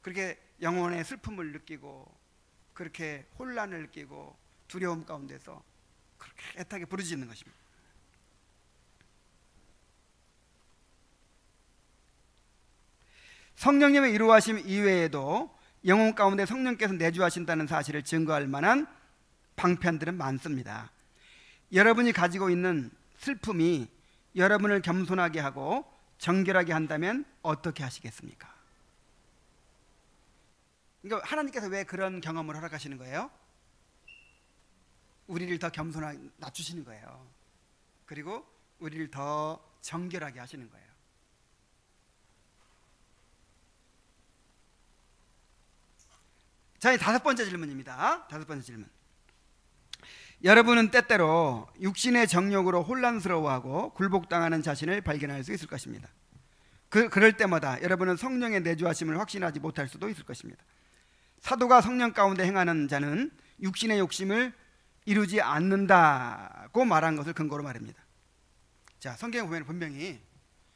그렇게 영혼의 슬픔을 느끼고 그렇게 혼란을 느끼고 두려움 가운데서 그렇게 애타게 부르짖는 것입니다. 성령님의 위로하심 이외에도 영혼 가운데 성령께서 내주하신다는 사실을 증거할 만한 방편들은 많습니다. 여러분이 가지고 있는 슬픔이 여러분을 겸손하게 하고 정결하게 한다면 어떻게 하시겠습니까? 그러니까 하나님께서 왜 그런 경험을 허락하시는 거예요? 우리를 더 겸손하게 낮추시는 거예요. 그리고 우리를 더 정결하게 하시는 거예요. 자, 5번째 질문입니다. 5번째 질문. 여러분은 때때로 육신의 정욕으로 혼란스러워하고 굴복당하는 자신을 발견할 수 있을 것입니다. 그럴 때마다 여러분은 성령의 내주하심을 확신하지 못할 수도 있을 것입니다. 사도가 성령 가운데 행하는 자는 육신의 욕심을 이루지 않는다고 말한 것을 근거로 말합니다. 자, 성경에 보면 분명히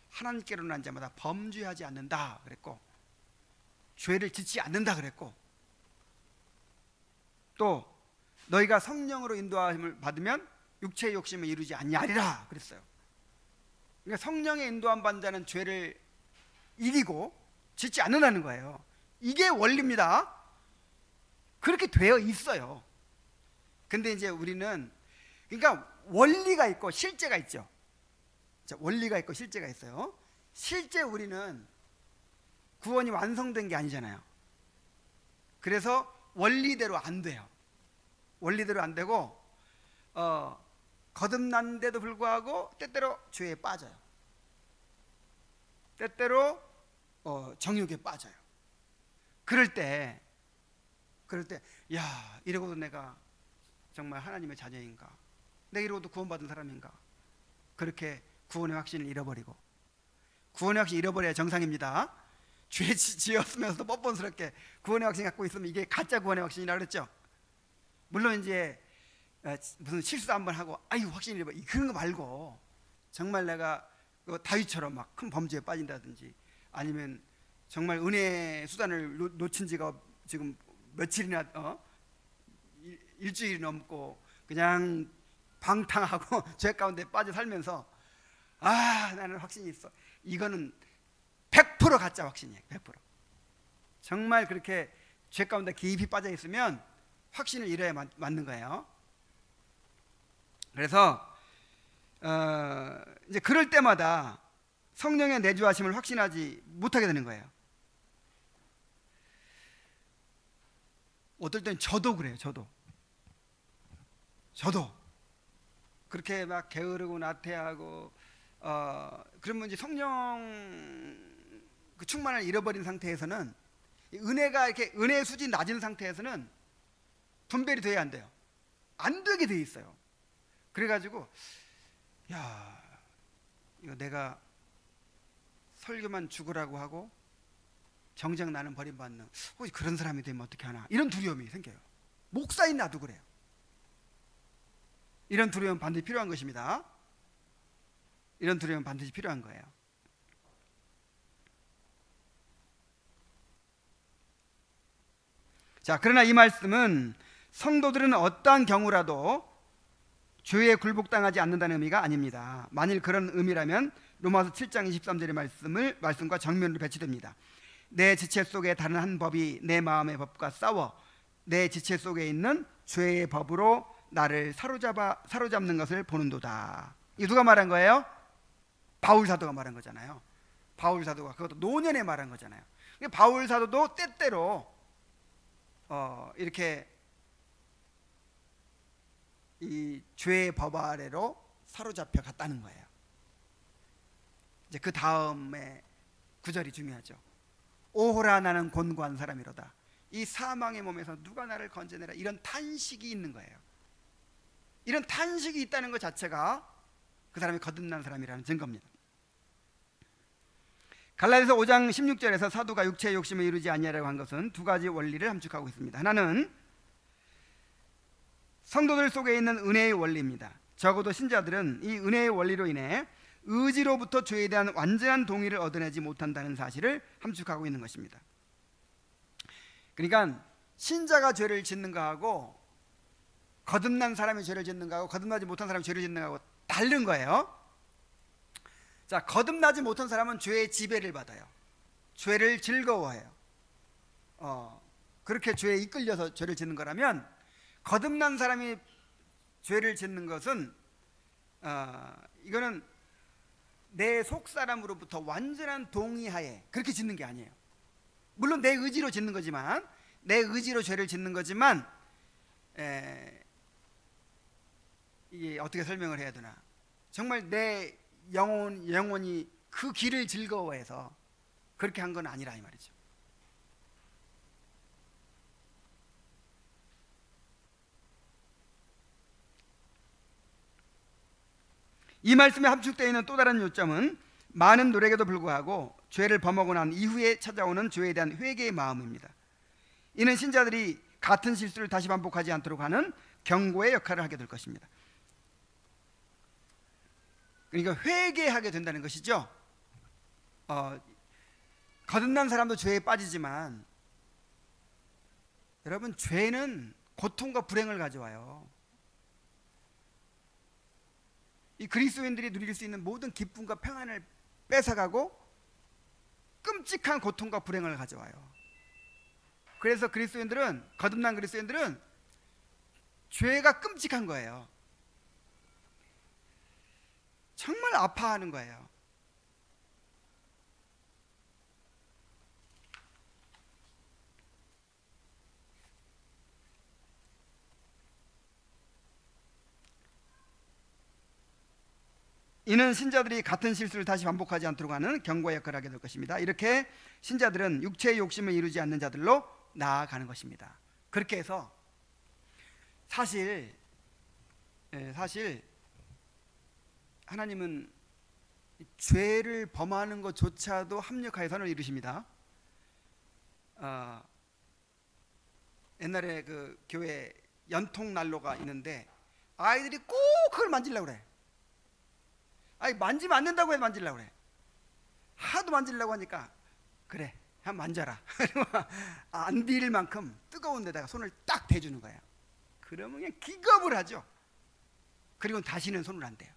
하나님께로 난 자마다 범죄하지 않는다 그랬고, 죄를 짓지 않는다 그랬고, 또 너희가 성령으로 인도함을 받으면 육체의 욕심을 이루지 아니하리라 그랬어요. 그러니까 성령의 인도함 받는 자는 죄를 이기고 짓지 않는다는 거예요. 이게 원리입니다. 그렇게 되어 있어요. 근데 이제 우리는, 그러니까 원리가 있고 실제가 있죠. 자, 원리가 있고 실제가 있어요. 실제 우리는 구원이 완성된 게 아니잖아요. 그래서 원리대로 안 돼요. 원리대로 안 되고 거듭났는데도 불구하고 때때로 죄에 빠져요. 때때로 정욕에 빠져요. 그럴 때 야, 이러고도 내가 정말 하나님의 자녀인가? 내가 이러고도 구원받은 사람인가? 그렇게 구원의 확신을 잃어버리고, 구원의 확신 잃어버려야 정상입니다. 죄 지었으면서도 뻔뻔스럽게 구원의 확신 갖고 있으면 이게 가짜 구원의 확신이라 그랬죠. 물론 이제 무슨 실수 한번 하고 아유 확신이 잃어버려 그런 거 말고, 정말 내가 다윗처럼 막 큰 범죄에 빠진다든지, 아니면 정말 은혜의 수단을 놓친 지가 지금 며칠이나 일주일이 넘고 그냥 방탕하고 죄 가운데 빠져 살면서 나는 확신이 있어, 이거는 100% 가짜 확신이에요. 100%. 정말 그렇게 죄 가운데 깊이 빠져 있으면 확신을 잃어야 맞는 거예요. 그래서 이제 그럴 때마다 성령의 내주하심을 확신하지 못하게 되는 거예요. 어떨 땐 저도 그래요. 저도 그렇게 막 게으르고 나태하고 그러면 이제 성령 그 충만을 잃어버린 상태에서는, 은혜가 이렇게 은혜의 수준이 낮은 상태에서는 분별이 돼야 안 돼요. 안 되게 돼 있어요. 그래가지고 야, 이거 내가 설교만 죽으라고 하고 정작 나는 버림받는 그런 사람이 되면 어떻게 하나, 이런 두려움이 생겨요. 목사인 나도 그래요. 이런 두려움은 반드시 필요한 것입니다. 이런 두려움은 반드시 필요한 거예요. 자, 그러나 이 말씀은 성도들은 어떠한 경우라도 죄에 굴복당하지 않는다는 의미가 아닙니다. 만일 그런 의미라면 로마서 7장 23절의 말씀과 정면으로 배치됩니다. 내 지체 속에 다른 한 법이 내 마음의 법과 싸워 내 지체 속에 있는 죄의 법으로 나를 사로잡는 것을 보는도다. 이 누가 말한 거예요? 바울 사도가 말한 거잖아요. 바울 사도가 그것도 노년에 말한 거잖아요. 바울 사도도 때때로 이렇게 이 죄의 법 아래로 사로잡혀 갔다는 거예요. 이제 그 다음에 구절이 중요하죠. 오호라 나는 곤고한 사람이로다. 이 사망의 몸에서 누가 나를 건져내라. 이런 탄식이 있는 거예요. 이런 탄식이 있다는 것 자체가 그 사람이 거듭난 사람이라는 증거입니다. 갈라디아서 5장 16절에서 사도가 육체의 욕심을 이루지 아니하라고 한 것은 두 가지 원리를 함축하고 있습니다. 하나는 성도들 속에 있는 은혜의 원리입니다. 적어도 신자들은 이 은혜의 원리로 인해 의지로부터 죄에 대한 완전한 동의를 얻어내지 못한다는 사실을 함축하고 있는 것입니다. 그러니까 신자가 죄를 짓는 거하고 거듭난 사람이 죄를 짓는 거하고 거듭나지 못한 사람이 죄를 짓는 거하고 다른 거예요. 자, 거듭나지 못한 사람은 죄의 지배를 받아요. 죄를 즐거워해요. 그렇게 죄에 이끌려서 죄를 짓는 거라면, 거듭난 사람이 죄를 짓는 것은 이거는 내 속사람으로부터 완전한 동의하에 그렇게 짓는 게 아니에요. 물론 내 의지로 짓는 거지만, 내 의지로 죄를 짓는 거지만, 이게 어떻게 설명을 해야 되나, 정말 내 영혼이 그 길을 즐거워해서 그렇게 한 건 아니라 이 말이죠. 이 말씀에 함축되어 있는 또 다른 요점은 많은 노력에도 불구하고 죄를 범하고 난 이후에 찾아오는 죄에 대한 회개의 마음입니다. 이는 신자들이 같은 실수를 다시 반복하지 않도록 하는 경고의 역할을 하게 될 것입니다. 그러니까 회개하게 된다는 것이죠. 거듭난 사람도 죄에 빠지지만, 여러분, 죄는 고통과 불행을 가져와요. 이 그리스도인들이 누릴 수 있는 모든 기쁨과 평안을 뺏어가고 끔찍한 고통과 불행을 가져와요. 그래서 그리스도인들은, 거듭난 그리스도인들은 죄가 끔찍한 거예요. 정말 아파하는 거예요. 이는 신자들이 같은 실수를 다시 반복하지 않도록 하는 경고의 역할을 하게 될 것입니다. 이렇게 신자들은 육체의 욕심을 이루지 않는 자들로 나아가는 것입니다. 그렇게 해서 사실 하나님은 죄를 범하는 것조차도 합력하여 선을 이루십니다. 옛날에 그 교회 연통 난로가 있는데 아이들이 꼭 그걸 만지려고 그래. 아니, 만지면 안 된다고 해서 만지려고 그래. 하도 만지려고 하니까, 그래, 한번 만져라. 안 비릴 만큼 뜨거운 데다가 손을 딱 대주는 거야. 그러면 그냥 기겁을 하죠. 그리고 다시는 손을 안 대요.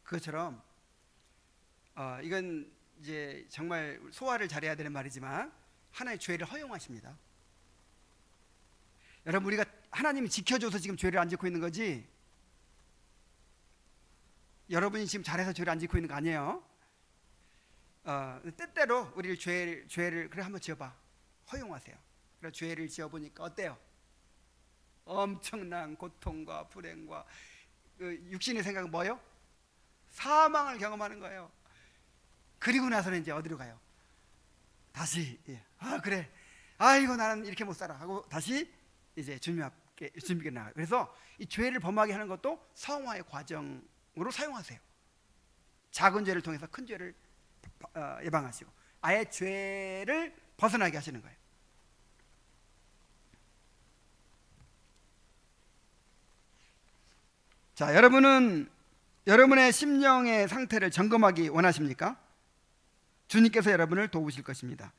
그것처럼 이건 이제 정말 소화를 잘해야 되는 말이지만, 하나의 죄를 허용하십니다. 여러분, 우리가 하나님이 지켜줘서 지금 죄를 안 짓고 있는 거지, 여러분이 지금 잘해서 죄를 안 짓고 있는 거 아니에요. 때때로 우리 죄를 그래 한번 지어봐, 허용하세요. 그래 죄를 지어보니까 어때요? 엄청난 고통과 불행과 육신의 생각은 뭐예요? 사망을 경험하는 거예요. 그리고 나서는 이제 어디로 가요? 다시 그래, 아이고 나는 이렇게 못 살아 하고 다시 이제 주님 앞에 나가요. 그래서 이 죄를 범하게 하는 것도 성화의 과정으로 사용하세요. 작은 죄를 통해서 큰 죄를 예방하시고 아예 죄를 벗어나게 하시는 거예요. 자, 여러분은 여러분의 심령의 상태를 점검하기 원하십니까? 주님께서 여러분을 도우실 것입니다.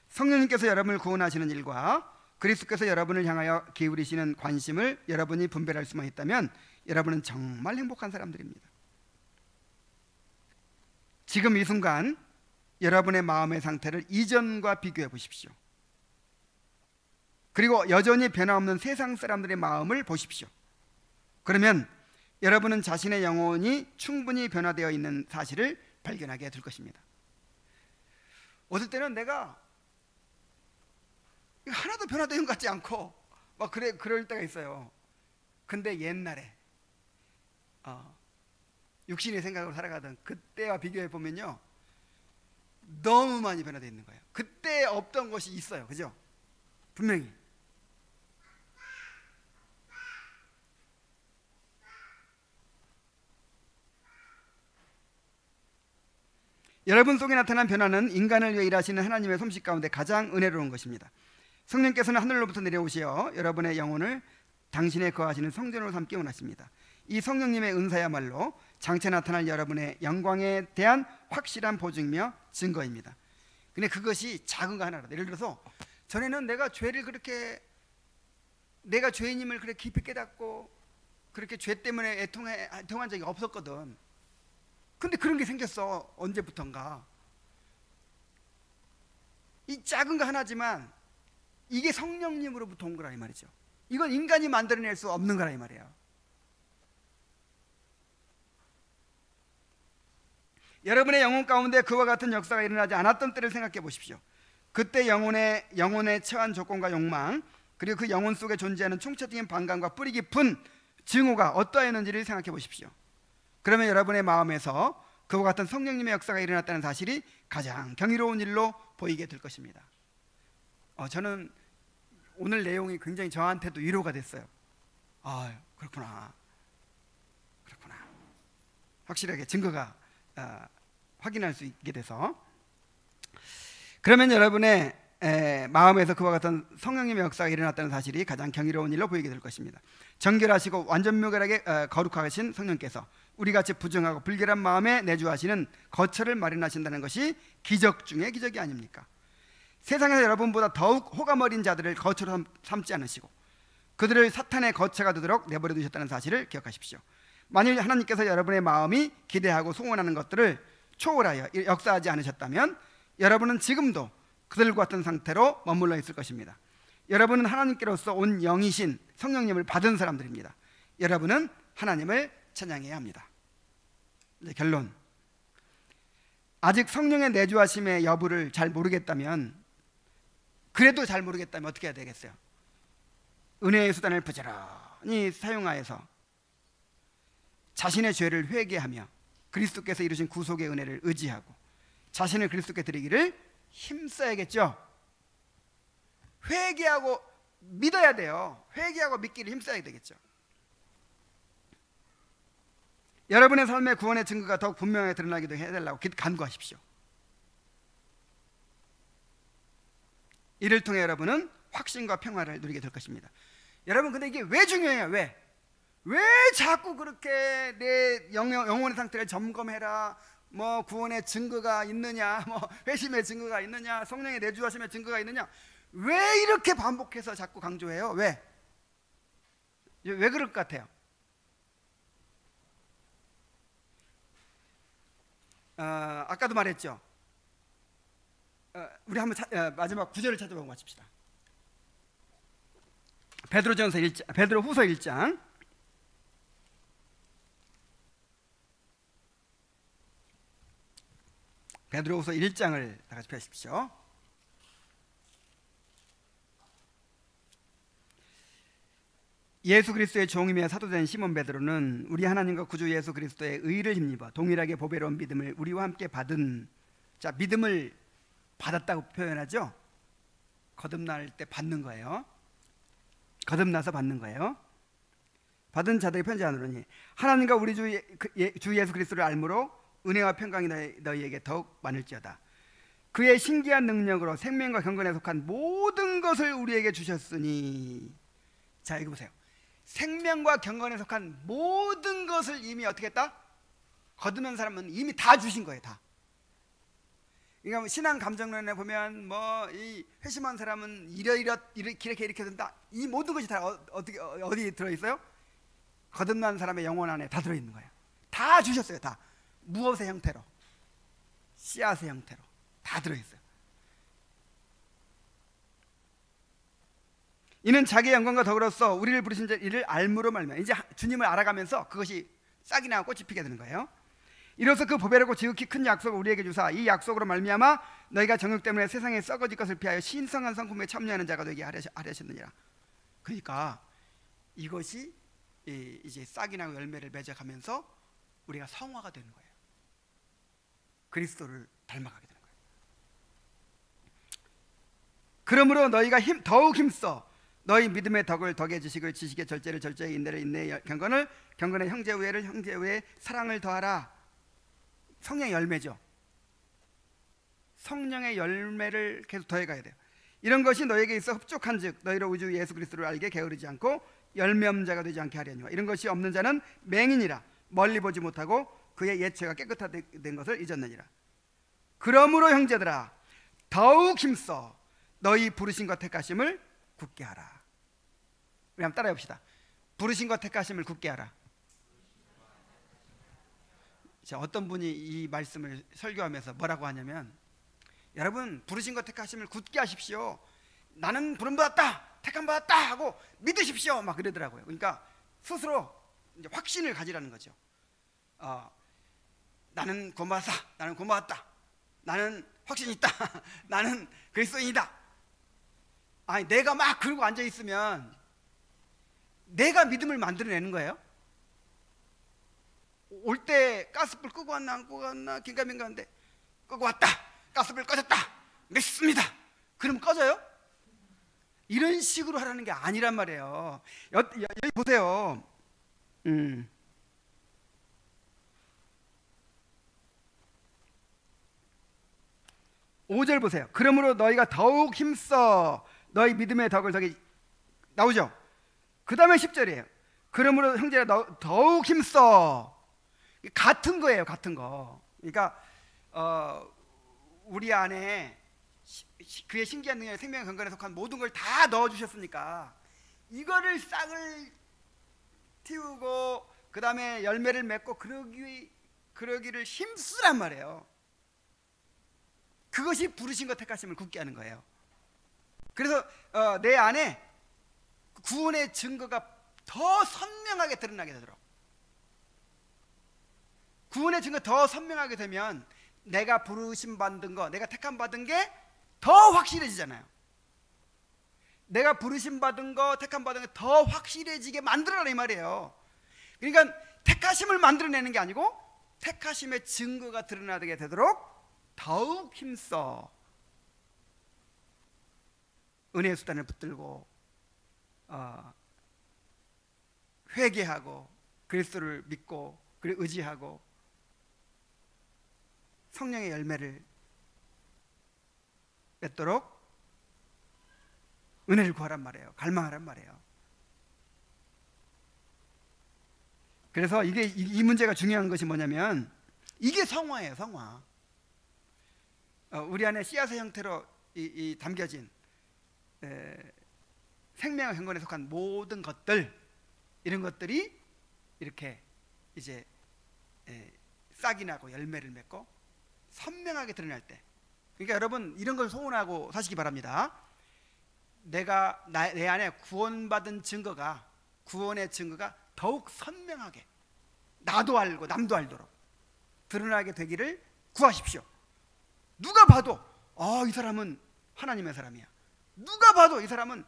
성령님께서 여러분을 구원하시는 일과 그리스도께서 여러분을 향하여 기울이시는 관심을 여러분이 분별할 수만 있다면 여러분은 정말 행복한 사람들입니다. 지금 이 순간 여러분의 마음의 상태를 이전과 비교해 보십시오. 그리고 여전히 변함없는 세상 사람들의 마음을 보십시오. 그러면 여러분은 자신의 영혼이 충분히 변화되어 있는 사실을 발견하게 될 것입니다. 어떨 때는 내가 하나도 변화된 것 같지 않고 막 그럴 때가 있어요. 근데 옛날에 육신의 생각으로 살아가던 그때와 비교해 보면요, 너무 많이 변화되어 있는 거예요. 그때 없던 것이 있어요. 그죠? 분명히. 여러분 속에 나타난 변화는 인간을 위해 일하시는 하나님의 솜씨 가운데 가장 은혜로운 것입니다. 성령께서는 하늘로부터 내려오시어 여러분의 영혼을 당신의 거하시는 성전으로 삼기 원하십니다. 이 성령님의 은사야말로 장차 나타날 여러분의 영광에 대한 확실한 보증이며 증거입니다. 근데 그것이 작은 거 하나라도, 예를 들어서 전에는 내가 죄인임을 그렇게 깊이 깨닫고 그렇게 죄 때문에 애통한 적이 없었거든. 근데 그런 게 생겼어. 언제부턴가. 이 작은 거 하나지만 이게 성령님으로부터 온 거라 이 말이죠. 이건 인간이 만들어낼 수 없는 거라 이 말이에요. 여러분의 영혼 가운데 그와 같은 역사가 일어나지 않았던 때를 생각해 보십시오. 그때 영혼의 처한 조건과 욕망, 그리고 그 영혼 속에 존재하는 총체적인 반감과 뿌리 깊은 증오가 어떠했는지를 생각해 보십시오. 그러면 여러분의 마음에서 그와 같은 성령님의 역사가 일어났다는 사실이 가장 경이로운 일로 보이게 될 것입니다. 저는 오늘 내용이 굉장히 저한테도 위로가 됐어요. 그렇구나. 확실하게 증거가 확인할 수 있게 돼서. 그러면 여러분의 마음에서 그와 같은 성령님의 역사가 일어났다는 사실이 가장 경이로운 일로 보이게 될 것입니다. 정결하시고 완전무결하게 거룩하신 성령께서 우리같이 부정하고 불결한 마음에 내주하시는 거처를 마련하신다는 것이 기적 중에 기적이 아닙니까? 세상에서 여러분보다 더욱 호감 어린 자들을 거처로 삼지 않으시고 그들을 사탄의 거처가 되도록 내버려 두셨다는 사실을 기억하십시오. 만일 하나님께서 여러분의 마음이 기대하고 소원하는 것들을 초월하여 역사하지 않으셨다면 여러분은 지금도 그들과 같은 상태로 머물러 있을 것입니다. 여러분은 하나님께로서 온 영이신 성령님을 받은 사람들입니다. 여러분은 하나님을 찬양해야 합니다. 이제 결론. 아직 성령의 내주하심의 여부를 잘 모르겠다면, 그래도 잘 모르겠다면 어떻게 해야 되겠어요? 은혜의 수단을 부지런히 사용하여서 자신의 죄를 회개하며 그리스도께서 이루신 구속의 은혜를 의지하고 자신을 그리스도께 드리기를 힘써야겠죠. 회개하고 믿어야 돼요. 회개하고 믿기를 힘써야 되겠죠. 여러분의 삶의 구원의 증거가 더욱 분명하게 드러나기도 해달라고 간구하십시오. 이를 통해 여러분은 확신과 평화를 누리게 될 것입니다. 여러분, 근데 이게 왜 중요해요? 왜 자꾸 그렇게 내 영혼의 상태를 점검해라, 뭐 구원의 증거가 있느냐, 뭐 회심의 증거가 있느냐, 성령의 내주하심의 증거가 있느냐, 왜 이렇게 반복해서 자꾸 강조해요? 왜 그럴 것 같아요? 아까도 말했죠. 우리 한번 마지막 9절을 찾아보고 마칩시다. 베드로후서 1장 베드로후서 1장을 다 같이 펴십시오. 예수 그리스도의 종이며 사도된 시몬 베드로는 우리 하나님과 구주 예수 그리스도의 의를 힘입어 동일하게 보배로운 믿음을 우리와 함께 받은, 자, 믿음을 받았다고 표현하죠. 거듭날 때 받는 거예요. 거듭나서 받는 거예요. 받은 자들이 편지하노니 하나님과 우리 주 예수 그리스도를 알므로 은혜와 평강이 너희에게 더욱 많을지어다. 그의 신기한 능력으로 생명과 경건에 속한 모든 것을 우리에게 주셨으니. 자, 이거 보세요. 생명과 경건에 속한 모든 것을 이미 어떻게 했다? 거듭난 사람은 이미 다 주신 거예요. 다. 그러니까 신앙 감정론에 보면 뭐 이 회심한 사람은 이렇게 된다. 이 모든 것이 다 어디 들어 있어요? 거듭난 사람의 영혼 안에 다 들어 있는 거예요. 다 주셨어요. 다. 무엇의 형태로? 씨앗의 형태로 다 들어 있어요. 이는 자기의 영광과 덕으로서 우리를 부르신 이를 알므로 말미암아. 이제 주님을 알아가면서 그것이 싹이 나고 꽃이 피게 되는 거예요. 이로써 그 보배롭고 지극히 큰 약속을 우리에게 주사 이 약속으로 말미암아 너희가 정욕 때문에 세상에 썩어질 것을 피하여 신성한 성품에 참여하는 자가 되게 하려셨느니라. 그러니까 이것이 이제 싹이 나고 열매를 맺어가면서 우리가 성화가 되는 거예요. 그리스도를 닮아가게 되는 거예요. 그러므로 너희가 더욱 힘써 너희 믿음의 덕을 덕의 지식을 지식의 절제를 절제의 인내를 인내의 경건을 경건의 형제 우애를 형제 우애의 사랑을 더하라. 성령의 열매죠. 성령의 열매를 계속 더해가야 돼요. 이런 것이 너에게 있어 흡족한즉 너희로 우주 예수 그리스도를 알게 게으르지 않고 열매 없는 자가 되지 않게 하려니와 이런 것이 없는 자는 맹인이라 멀리 보지 못하고 그의 예체가 깨끗하된 것을 잊었느니라. 그러므로 형제들아 더욱 힘써 너희 부르심과 택하심을 굳게 하라. 우리 한번 따라해 봅시다. 부르심과 택하심을 굳게 하라. 자, 어떤 분이 이 말씀을 설교하면서 뭐라고 하냐면, 여러분 부르심과 택하심을 굳게 하십시오. 나는 부름 받았다, 택함 받았다 하고 믿으십시오. 막 그러더라고요. 그러니까 스스로 이제 확신을 가지라는 거죠. 나는 구원받았다, 나는 구원받았다, 나는 확신이 있다, 나는 그리스도인이다. 아니 내가 막 그러고 앉아 있으면 내가 믿음을 만들어내는 거예요. 올 때 가스불 끄고 왔나 안 끄고 왔나 긴가민가한데 끄고 왔다, 가스불 꺼졌다, 믿습니다. 그러면 꺼져요? 이런 식으로 하라는 게 아니란 말이에요. 여기 보세요. 5절 보세요. 그러므로 너희가 더욱 힘써 너희 믿음의 덕을 덕이 나오죠. 그 다음에 10절이에요. 그러므로 형제라 더욱 힘써. 같은 거예요. 같은 거. 그러니까 우리 안에 그의 신기한 능력의 생명의 근간에 속한 모든 걸 다 넣어주셨으니까 이거를 싹을 틔우고 그 다음에 열매를 맺고 그러기를 힘쓰란 말이에요. 그것이 부르신 것 택하심을 굳게 하는 거예요. 그래서 내 안에 구원의 증거가 더 선명하게 드러나게 되도록, 구원의 증거 더 선명하게 되면 내가 부르심 받은 거, 내가 택함 받은 게 더 확실해지잖아요. 내가 부르심 받은 거, 택함 받은 게 더 확실해지게 만들어라 이 말이에요. 그러니까 택하심을 만들어내는 게 아니고 택하심의 증거가 드러나게 되도록 더욱 힘써 은혜의 수단을 붙들고 회개하고 그리스도를 믿고 그리고 의지하고 성령의 열매를 맺도록 은혜를 구하란 말이에요. 갈망하란 말이에요. 그래서 이 문제가 중요한 것이 뭐냐면 이게 성화예요. 성화. 우리 안에 씨앗의 형태로 담겨진 생명의 경건에 속한 모든 것들, 이런 것들이 이렇게 이제 싹이 나고 열매를 맺고 선명하게 드러날 때, 그러니까 여러분 이런 걸 소원하고 사시기 바랍니다. 내 안에 구원받은 증거가, 구원의 증거가 더욱 선명하게 나도 알고 남도 알도록 드러나게 되기를 구하십시오. 누가 봐도 이 사람은 하나님의 사람이야. 누가 봐도 이 사람은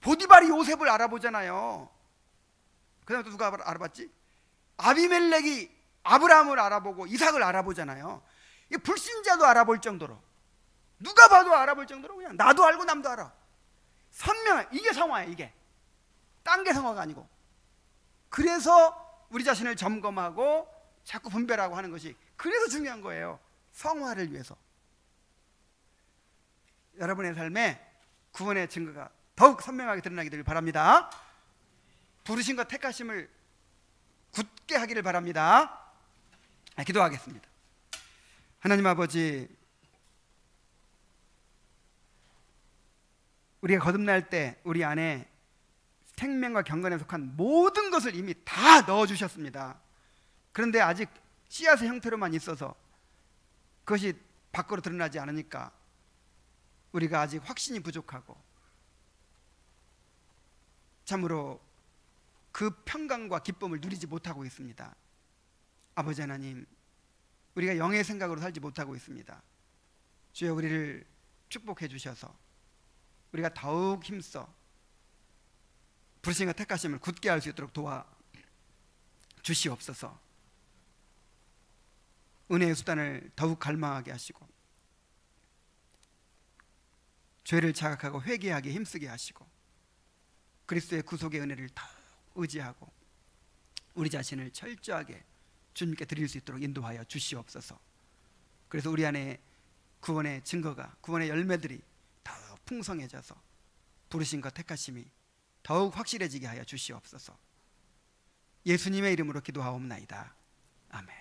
보디발이 요셉을 알아보잖아요. 그 다음에 또 누가 알아봤지? 아비멜렉이 아브라함을 알아보고 이삭을 알아보잖아요. 이 불신자도 알아볼 정도로, 누가 봐도 알아볼 정도로 그냥 나도 알고 남도 알아. 선명해. 이게 성화예요. 이게 딴 게 성화가 아니고. 그래서 우리 자신을 점검하고 자꾸 분별하고 하는 것이 그래서 중요한 거예요. 성화를 위해서. 여러분의 삶에 구원의 증거가 더욱 선명하게 드러나게 되길 바랍니다. 부르심과 택하심을 굳게 하기를 바랍니다. 기도하겠습니다. 하나님 아버지, 우리가 거듭날 때 우리 안에 생명과 경건에 속한 모든 것을 이미 다 넣어주셨습니다. 그런데 아직 씨앗의 형태로만 있어서 그것이 밖으로 드러나지 않으니까 우리가 아직 확신이 부족하고 참으로 그 평강과 기쁨을 누리지 못하고 있습니다. 아버지 하나님, 우리가 영의 생각으로 살지 못하고 있습니다. 주여, 우리를 축복해 주셔서 우리가 더욱 힘써 부르심과 택하심을 굳게 할 수 있도록 도와 주시옵소서. 은혜의 수단을 더욱 갈망하게 하시고 죄를 자각하고 회개하게 힘쓰게 하시고 그리스도의 구속의 은혜를 더욱 의지하고 우리 자신을 철저하게 주님께 드릴 수 있도록 인도하여 주시옵소서. 그래서 우리 안에 구원의 증거가, 구원의 열매들이 더욱 풍성해져서 부르심과 택하심이 더욱 확실해지게 하여 주시옵소서. 예수님의 이름으로 기도하옵나이다. 아멘.